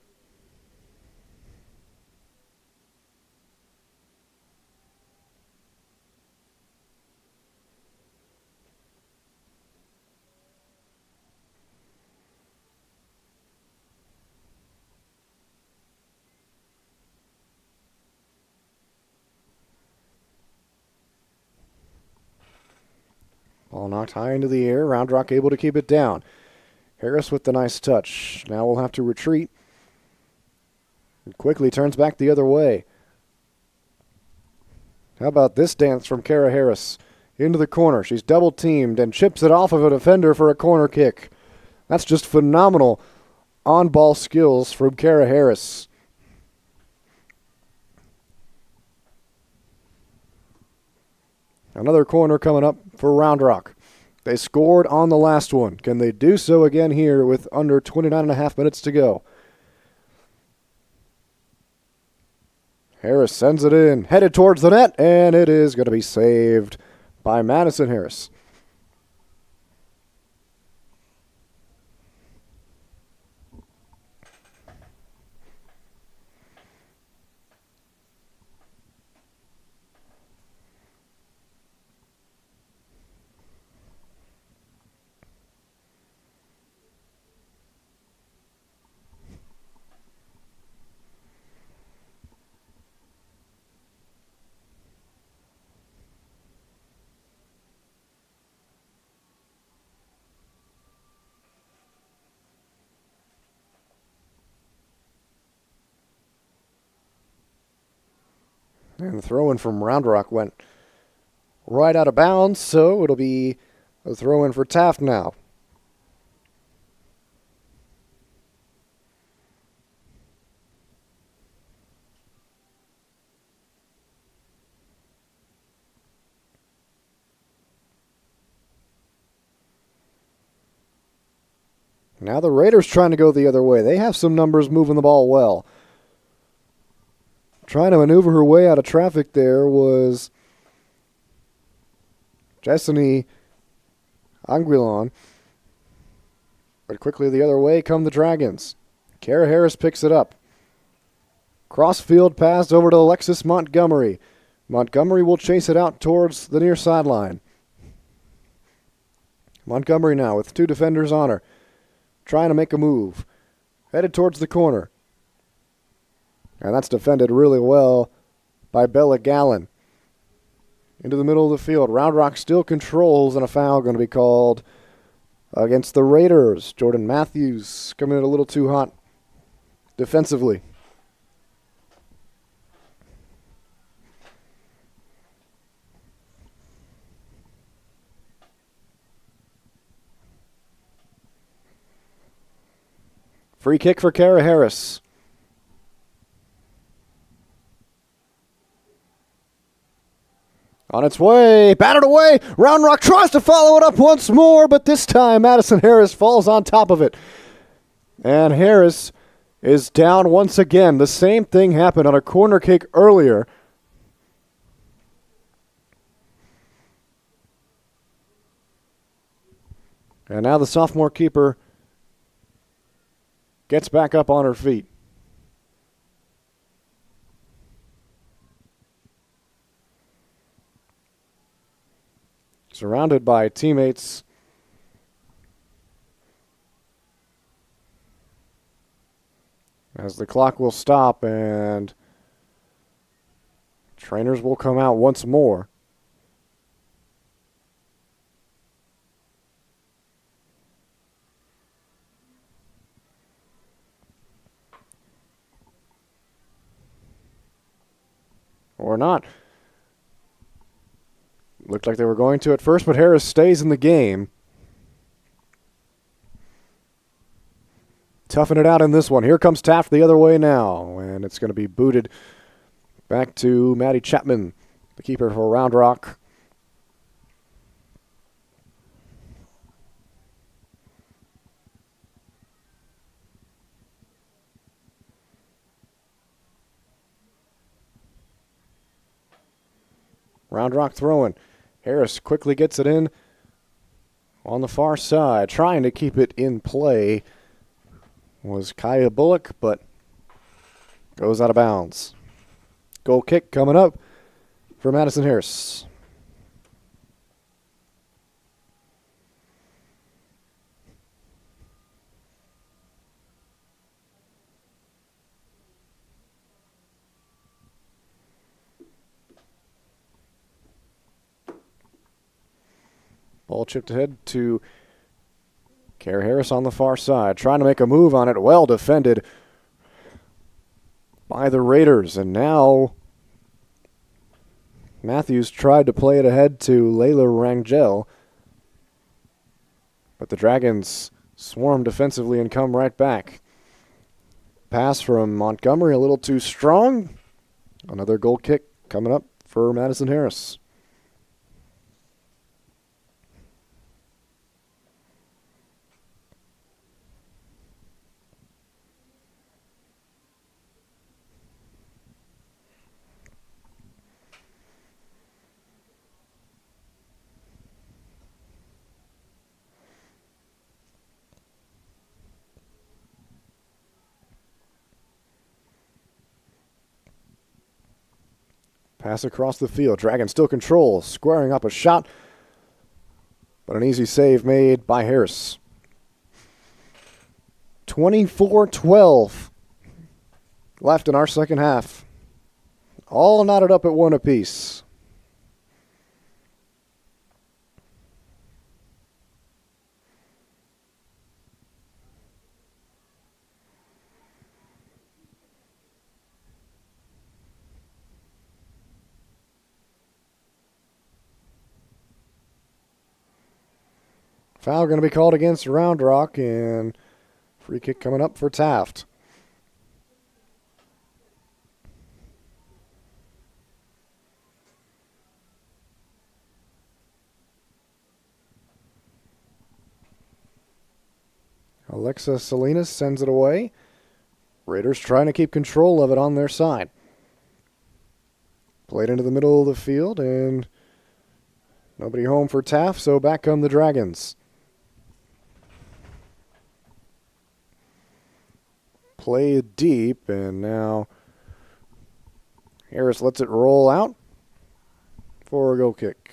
Ball knocked high into the air. Round Rock able to keep it down. Harris with the nice touch. Now we'll have to retreat. And quickly turns back the other way. How about this dance from Kara Harris? Into the corner. She's double teamed and chips it off of a defender for a corner kick. That's just phenomenal on-ball skills from Kara Harris. Another corner coming up for Round Rock. They scored on the last one. Can they do so again here with under 29.5 minutes to go? Harris sends it in, headed towards the net, and it is going to be saved by Madison Harris. And the throw-in from Round Rock went right out of bounds, so it'll be a throw-in for Taft now. Now the Raiders trying to go the other way. They have some numbers moving the ball well. Trying to maneuver her way out of traffic there was Jessany Anguilon. But quickly the other way come the Dragons. Kara Harris picks it up. Crossfield pass over to Alexis Montgomery. Montgomery will chase it out towards the near sideline. Montgomery now with two defenders on her. Trying to make a move. Headed towards the corner. And that's defended really well by Bella Gallen. Into the middle of the field. Round Rock still controls, and a foul going to be called against the Raiders. Jordan Matthews coming in a little too hot defensively. Free kick for Kara Harris. On its way, batted away. Round Rock tries to follow it up once more, but this time Madison Harris falls on top of it. And Harris is down once again. The same thing happened on a corner kick earlier. And now the sophomore keeper gets back up on her feet. Surrounded by teammates. As the clock will stop and trainers will come out once more. Or not. Looked like they were going to at first, but Harris stays in the game. Toughen it out in this one. Here comes Taft the other way now, and it's going to be booted back to Maddie Chapman, the keeper for Round Rock. Round Rock throwing. Harris quickly gets it in on the far side, trying to keep it in play. Was Kaya Bullock, but goes out of bounds. Goal kick coming up for Madison Harris. Ball chipped ahead to Kara Harris on the far side, trying to make a move on it. Well defended by the Raiders. And now Matthews tried to play it ahead to Layla Rangel. But the Dragons swarm defensively and come right back. Pass from Montgomery a little too strong. Another goal kick coming up for Madison Harris. Pass across the field. Dragon still controls, squaring up a shot, but an easy save made by Harris. 24-12 left in our second half. All knotted up at one apiece. Foul going to be called against Round Rock, and free kick coming up for Taft. Alexa Salinas sends it away. Raiders trying to keep control of it on their side. Played into the middle of the field, and nobody home for Taft, so back come the Dragons. Play deep, and now Harris lets it roll out for a goal kick.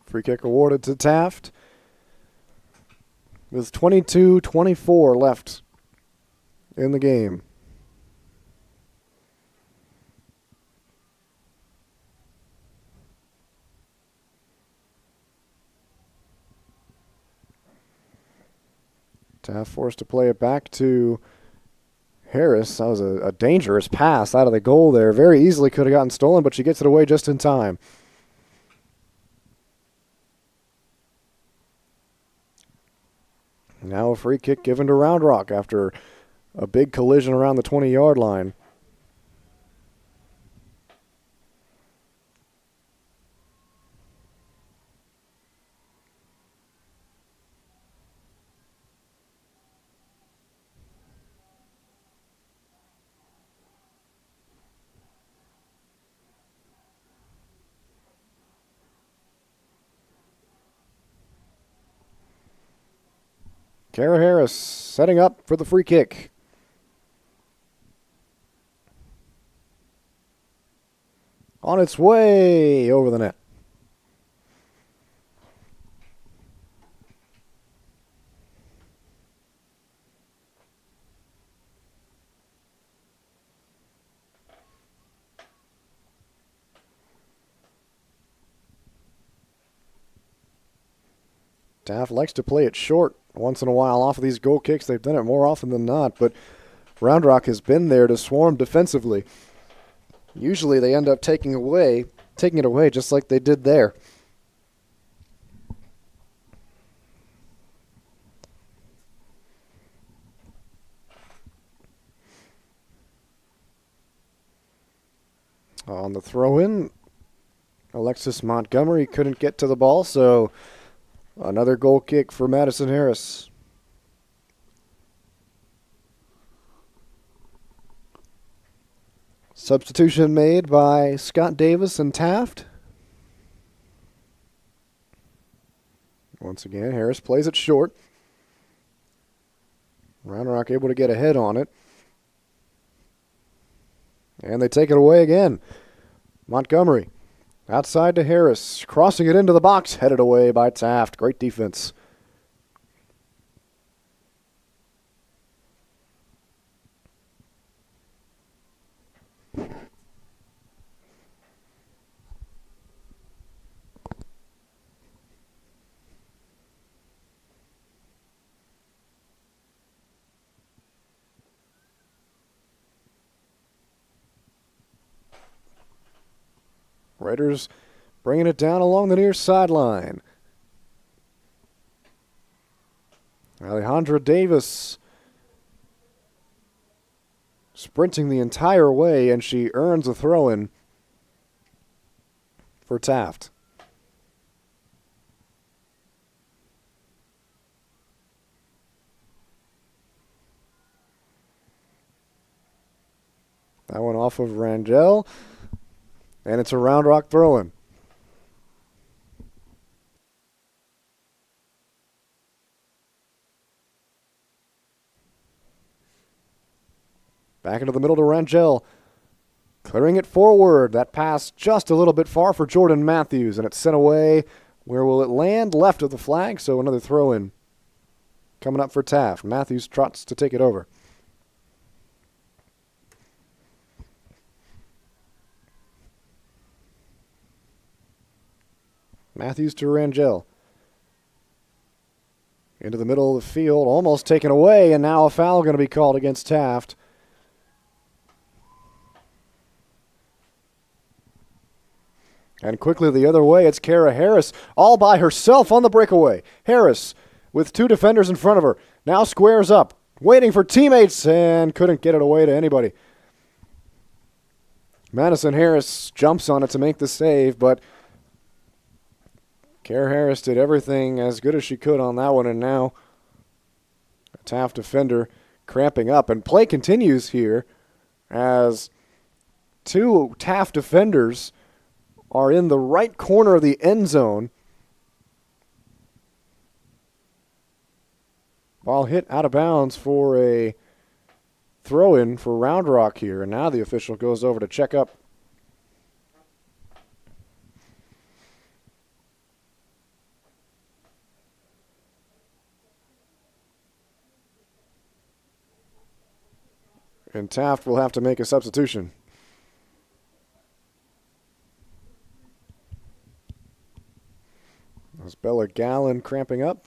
Free kick awarded to Taft. With 22-24 left in the game. Taft forced to play it back to Harris. That was a dangerous pass out of the goal there. Very easily could have gotten stolen, but she gets it away just in time. Now a free kick given to Round Rock after a big collision around the 20-yard line. Kara Harris setting up for the free kick. On its way over the net. Taft likes to play it short once in a while off of these goal kicks. They've done it more often than not, but Round Rock has been there to swarm defensively. Usually they end up taking it away just like they did there. On the throw-in, Alexis Montgomery couldn't get to the ball, so another goal kick for Madison Harris. Substitution made by Scott Davis and Taft. Once again, Harris plays it short. Round Rock able to get ahead on it. And they take it away again. Montgomery outside to Harris, crossing it into the box, headed away by Taft. Great defense. Raiders bringing it down along the near sideline. Alejandra Davis sprinting the entire way, and she earns a throw-in for Taft. That one off of Rangel. And it's a Round Rock throw-in. Back into the middle to Rangel. Clearing it forward. That pass just a little bit far for Jordan Matthews, and it's sent away. Where will it land? Left of the flag, so another throw-in coming up for Taft. Matthews trots to take it over. Matthews to Rangel. Into the middle of the field, almost taken away, and now a foul going to be called against Taft. And quickly the other way, it's Kara Harris all by herself on the breakaway. Harris with two defenders in front of her. Now squares up, waiting for teammates, and couldn't get it away to anybody. Madison Harris jumps on it to make the save, but Kara Harris did everything as good as she could on that one, and now a Taft defender cramping up. And play continues here as two Taft defenders are in the right corner of the end zone. Ball hit out of bounds for a throw-in for Round Rock here, and now the official goes over to check up. And Taft will have to make a substitution. There's Bella Gallen cramping up.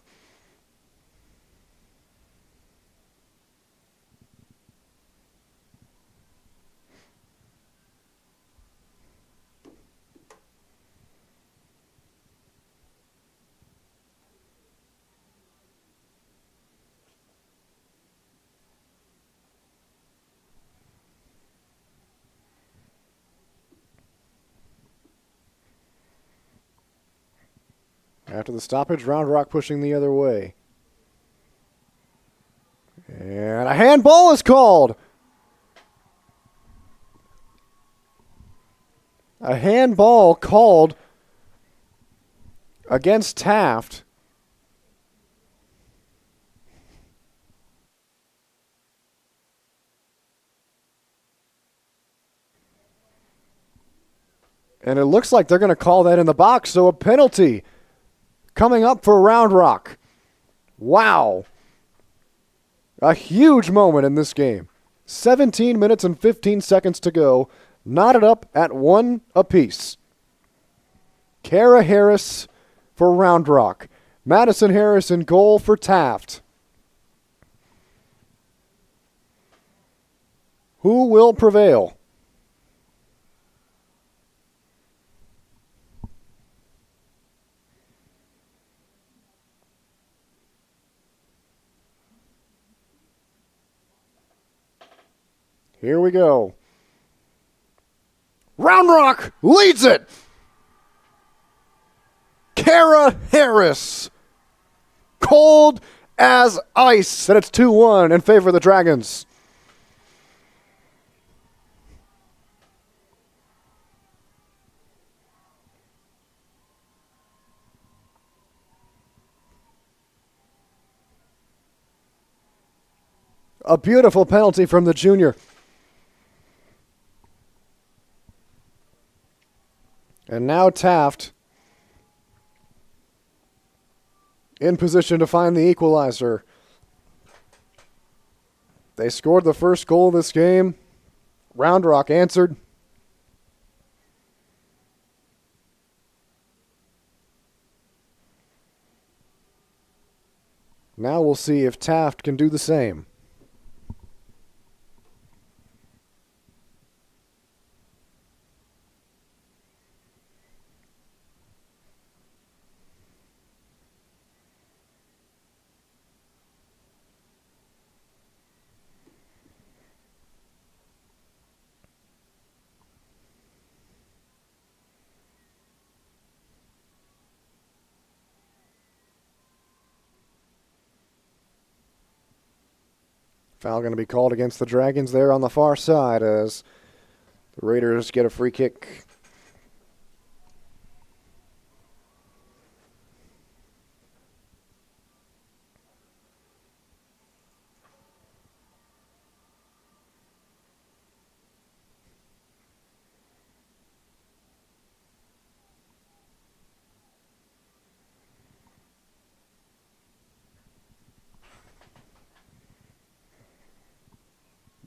After the stoppage, Round Rock pushing the other way. And a handball is called. A handball called against Taft. And it looks like they're going to call that in the box, so a penalty coming up for Round Rock. Wow. A huge moment in this game. 17 minutes and 15 seconds to go. Knotted up at 1 apiece. Kara Harris for Round Rock. Madison Harris in goal for Taft. Who will prevail? Here we go. Round Rock leads it. Kara Harris. Cold as ice. And it's 2-1 in favor of the Dragons. A beautiful penalty from the junior. And now Taft in position to find the equalizer. They scored the first goal of this game. Round Rock answered. Now we'll see if Taft can do the same. Foul going to be called against the Dragons there on the far side as the Raiders get a free kick.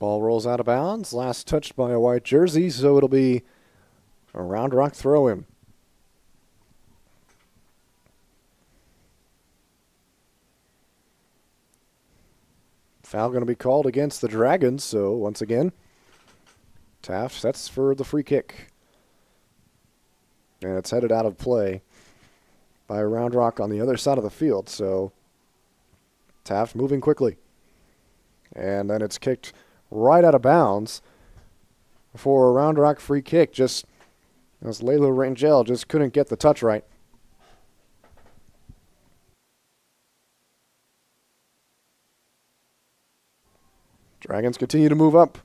Ball rolls out of bounds. Last touched by a white jersey, so it'll be a Round Rock throw-in. Foul going to be called against the Dragons, so once again, Taft sets for the free kick. And it's headed out of play by Round Rock on the other side of the field, so Taft moving quickly. And then it's kicked right out of bounds for a Round Rock free kick. Just as Layla Rangel just couldn't get the touch right. Dragons continue to move up.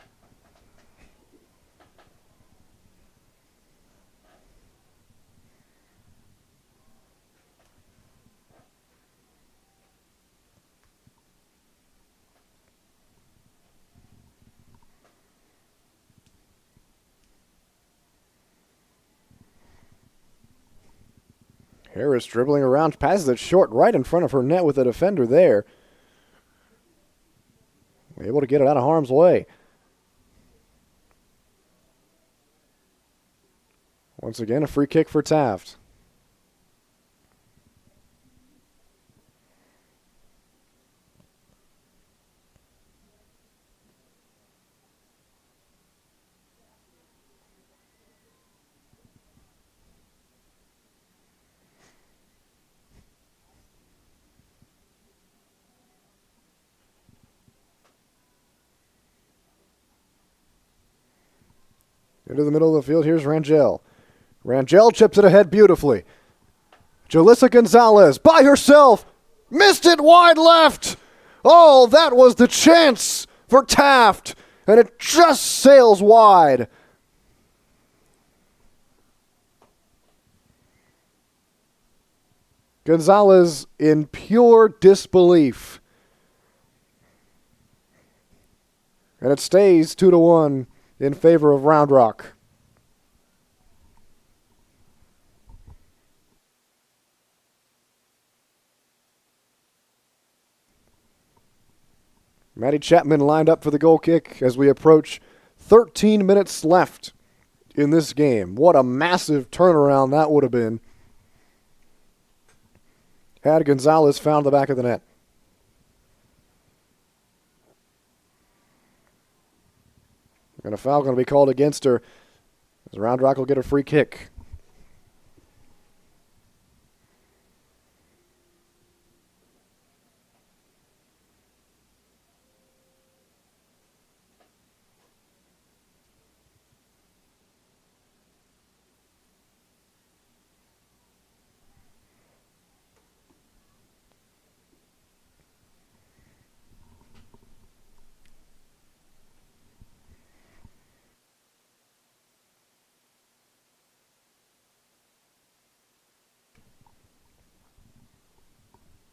Harris dribbling around, passes it short right in front of her net with a defender there. Able to get it out of harm's way. Once again, a free kick for Taft. Into the middle of the field, here's Rangel. Rangel chips it ahead beautifully. Jalissa Gonzalez by herself. Missed it wide left. Oh, that was the chance for Taft. And it just sails wide. Gonzalez in pure disbelief. And it stays 2-1 in favor of Round Rock. Maddie Chapman lined up for the goal kick as we approach 13 minutes left in this game. What a massive turnaround that would have been had Gonzalez found the back of the net. And a foul going to be called against her as Round Rock will get a free kick.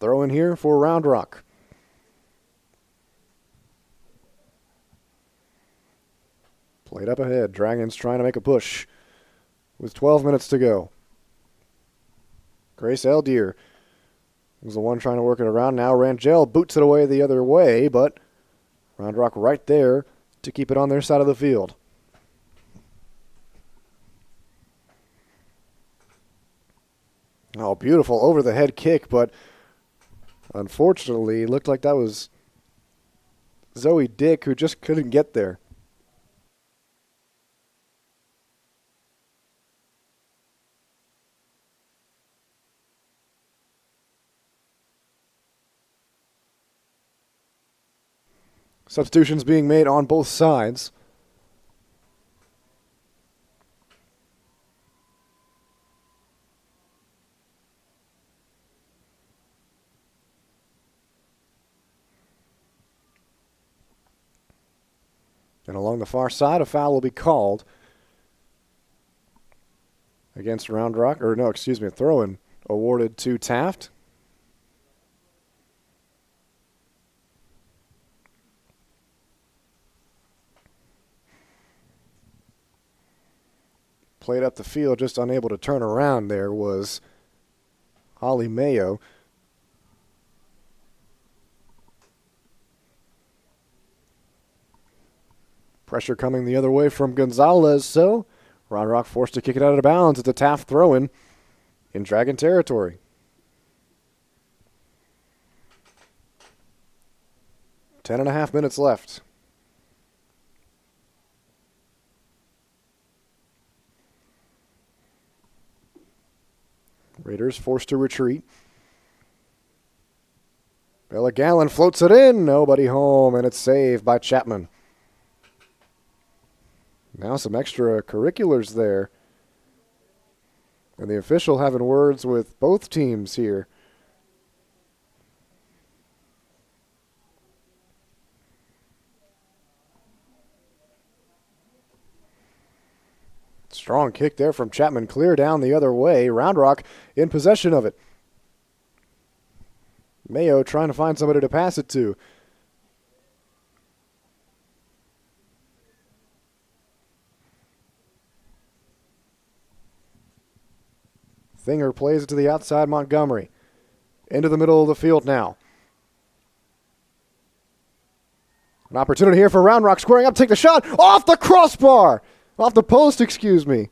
Throw in here for Round Rock. Played up ahead. Dragons trying to make a push with 12 minutes to go. Grace Eldier was the one trying to work it around. Now Rangel boots it away the other way, but Round Rock right there to keep it on their side of the field. Oh, beautiful over-the-head kick, but unfortunately, it looked like that was Zoe Dick who just couldn't get there. Substitutions being made on both sides. And along the far side, a foul will be called against Round Rock. Or no, excuse me, a throw-in awarded to Taft. Played up the field, just unable to turn around there was Holly Mayo. Pressure coming the other way from Gonzalez, so Round Rock forced to kick it out of bounds. It's a Taft throw-in in Dragon territory. 10.5 minutes left. Raiders forced to retreat. Bella Gallon floats it in. Nobody home, and it's saved by Chapman. Now some extracurriculars there. And the official having words with both teams here. Strong kick there from Chapman, clear down the other way. Round Rock in possession of it. Mayo trying to find somebody to pass it to. Thinger plays it to the outside, Montgomery. Into the middle of the field now. An opportunity here for Round Rock squaring up, take the shot, off the crossbar! Off the post, excuse me.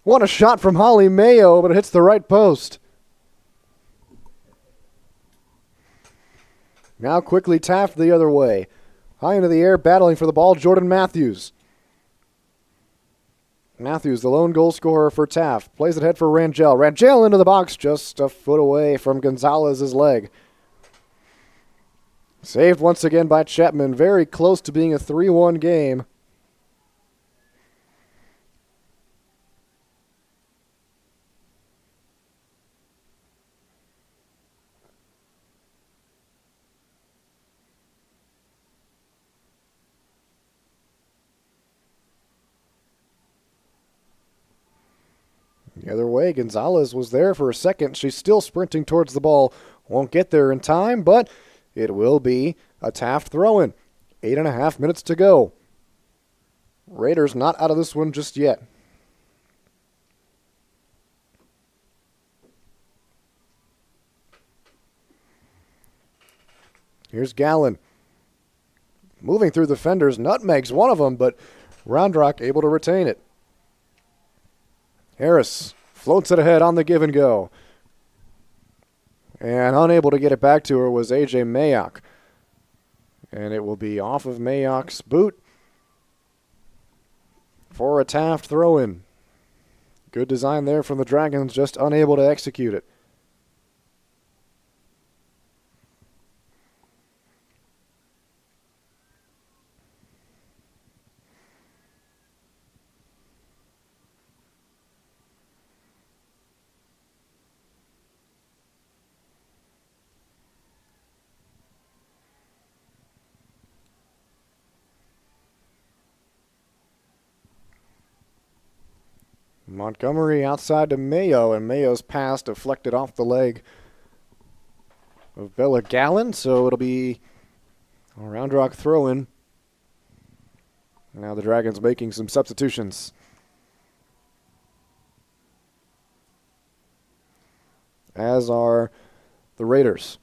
What a shot from Holly Mayo, but it hits the right post. Now quickly Taft the other way. High into the air, battling for the ball, Jordan Matthews. Matthews, the lone goal scorer for Taft. Plays it ahead for Rangel. Rangel into the box, just a foot away from Gonzalez's leg. Saved once again by Chapman. Very close to being a 3-1 game. The other way, Gonzalez was there for a second. She's still sprinting towards the ball. Won't get there in time, but it will be a Taft throw-in. 8.5 minutes to go. Raiders not out of this one just yet. Here's Gallon. Moving through the fenders, nutmegs one of them, but Round Rock able to retain it. Harris floats it ahead on the give and go. And unable to get it back to her was A.J. Mayock. And it will be off of Mayock's boot for a Taft throw-in. Good design there from the Dragons, just unable to execute it. Montgomery outside to Mayo, and Mayo's pass deflected off the leg of Bella Gallon, so it'll be a Round Rock throw-in. Now the Dragons making some substitutions. As are the Raiders.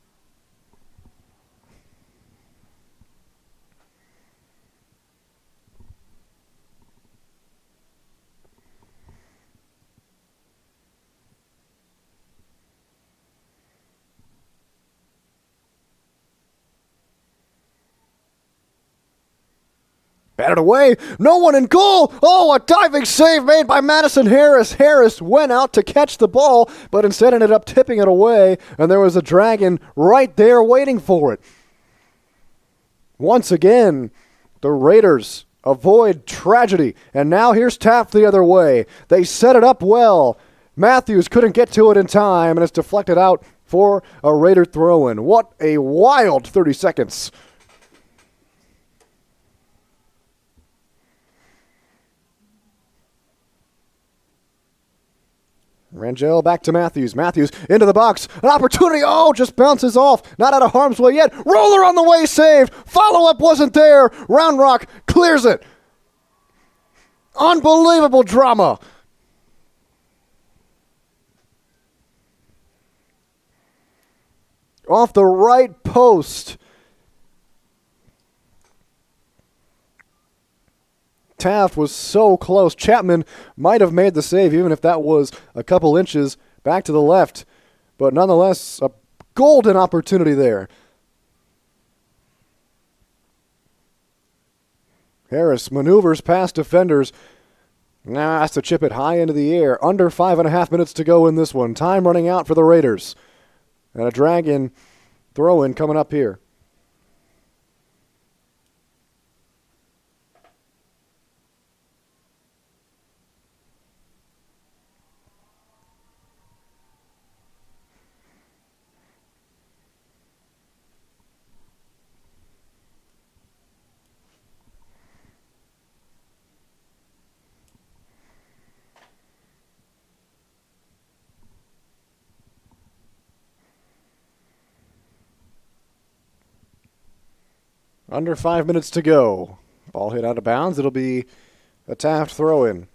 Batted away. No one in goal. Oh, a diving save made by Madison Harris. Harris went out to catch the ball, but instead ended up tipping it away, and there was a Dragon right there waiting for it. Once again, the Raiders avoid tragedy, and now here's Taft the other way. They set it up well. Matthews couldn't get to it in time, and it's deflected out for a Raider throw-in. What a wild 30 seconds. Rangel back to Matthews. Matthews into the box. An opportunity. Oh, just bounces off. Not out of harm's way yet. Roller on the way, saved. Follow-up wasn't there. Round Rock clears it. Unbelievable drama. Off the right post. Taft was so close. Chapman might have made the save, even if that was a couple inches back to the left. But nonetheless, a golden opportunity there. Harris maneuvers past defenders. Now has to chip it high into the air. Under 5.5 minutes to go in this one. Time running out for the Raiders. And a Dragon throw-in coming up here. Under 5 minutes to go. Ball hit out of bounds. It'll be a Taft throw-in.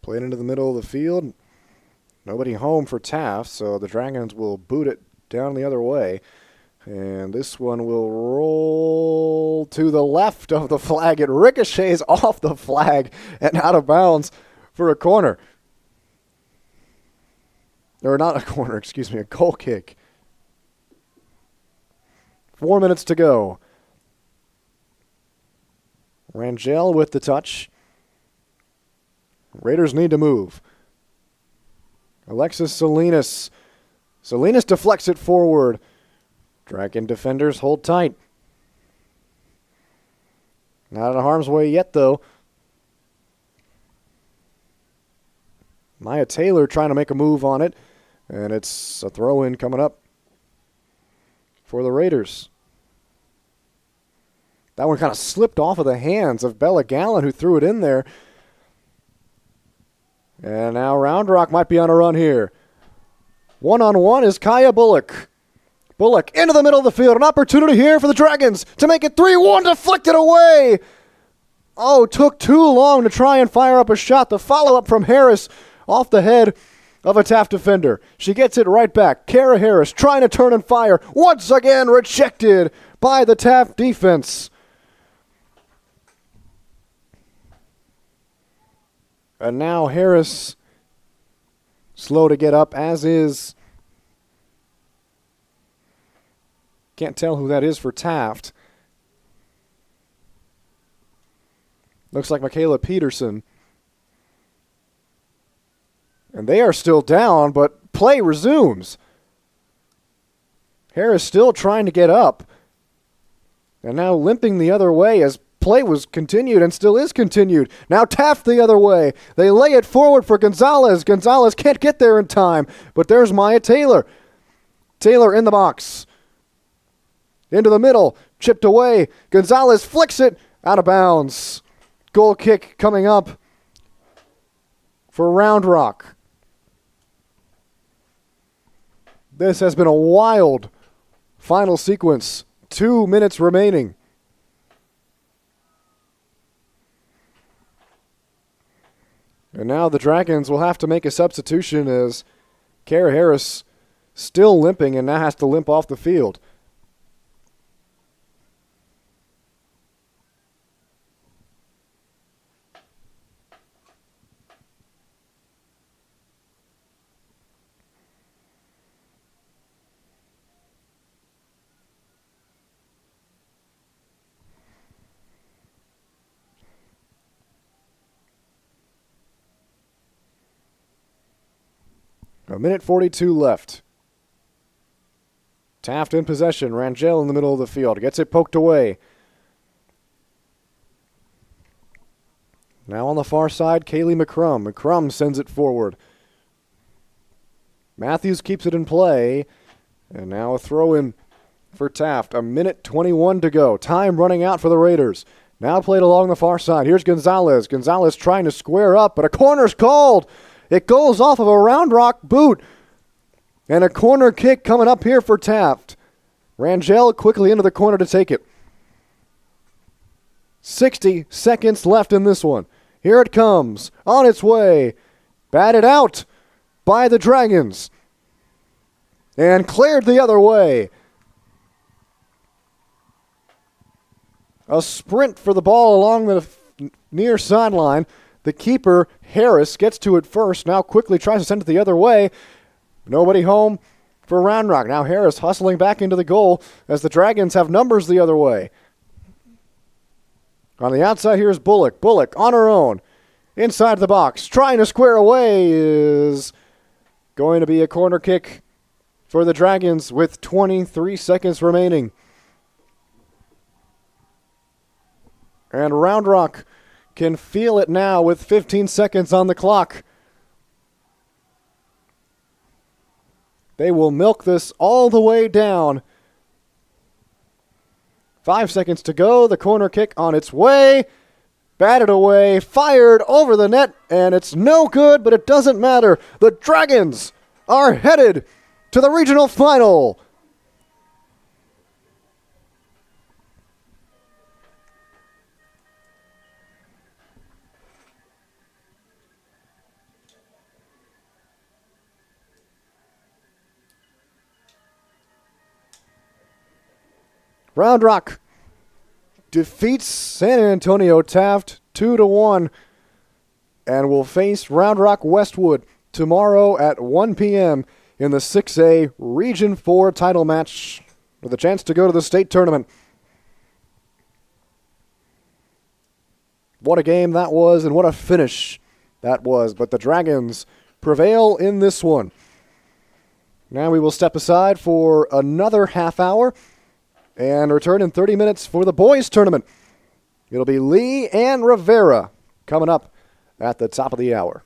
Played into the middle of the field. Nobody home for Taft, so the Dragons will boot it down the other way. And this one will roll to the left of the flag. It ricochets off the flag and out of bounds for a corner. Or not a corner, excuse me, a goal kick. 4 minutes to go. Rangel with the touch. Raiders need to move. Alexis Salinas. Salinas deflects it forward. Dragon defenders hold tight. Not out of harm's way yet, though. Maya Taylor trying to make a move on it. And it's a throw-in coming up for the Raiders. That one kind of slipped off of the hands of Bella Gallen, who threw it in there. And now Round Rock might be on a run here. One-on-one is Kaya Bullock. Bullock into the middle of the field. An opportunity here for the Dragons to make it 3-1, deflected away. Oh, took too long to try and fire up a shot. The follow-up from Harris off the head of a Taft defender. She gets it right back. Kara Harris trying to turn and fire. Once again rejected by the Taft defense. And now Harris slow to get up, as is. Can't tell who that is for Taft. Looks like Michaela Peterson. And they are still down, but play resumes. Harris still trying to get up. And now limping the other way as play was continued and still is continued. Now Taft the other way. They lay it forward for Gonzalez. Gonzalez can't get there in time, but there's Maya Taylor. Taylor in the box. Into the middle, chipped away. Gonzalez flicks it out of bounds. Goal kick coming up for Round Rock. This has been a wild final sequence. 2 minutes remaining. And now the Dragons will have to make a substitution as Kara Harris still limping and now has to limp off the field. A minute 42 left. Taft in possession. Rangel in the middle of the field. Gets it poked away. Now on the far side, Kaylee McCrum. McCrum sends it forward. Matthews keeps it in play. And now a throw-in for Taft. A minute 21 to go. Time running out for the Raiders. Now played along the far side. Here's Gonzalez. Gonzalez trying to square up, but a corner's called. It goes off of a Round Rock boot. And a corner kick coming up here for Taft. Rangel quickly into the corner to take it. 60 seconds left in this one. Here it comes. On its way. Batted out by the Dragons. And cleared the other way. A sprint for the ball along the near sideline. The keeper, Harris, gets to it first. Now quickly tries to send it the other way. Nobody home for Round Rock. Now Harris hustling back into the goal as the Dragons have numbers the other way. On the outside, here's Bullock. Bullock on her own. Inside the box. Trying to square away is going to be a corner kick for the Dragons with 23 seconds remaining. And Round Rock can feel it now with 15 seconds on the clock. They will milk this all the way down. 5 seconds to go. The corner kick on its way. Batted away. Fired over the net. And it's no good, but it doesn't matter. The Dragons are headed to the regional final. Round Rock defeats San Antonio Taft 2-1 and will face Round Rock Westwood tomorrow at 1 p.m. in the 6A Region 4 title match with a chance to go to the state tournament. What a game that was and what a finish that was, but the Dragons prevail in this one. Now we will step aside for another half hour and return in 30 minutes for the boys tournament. It'll be Lee and Rivera coming up at the top of the hour.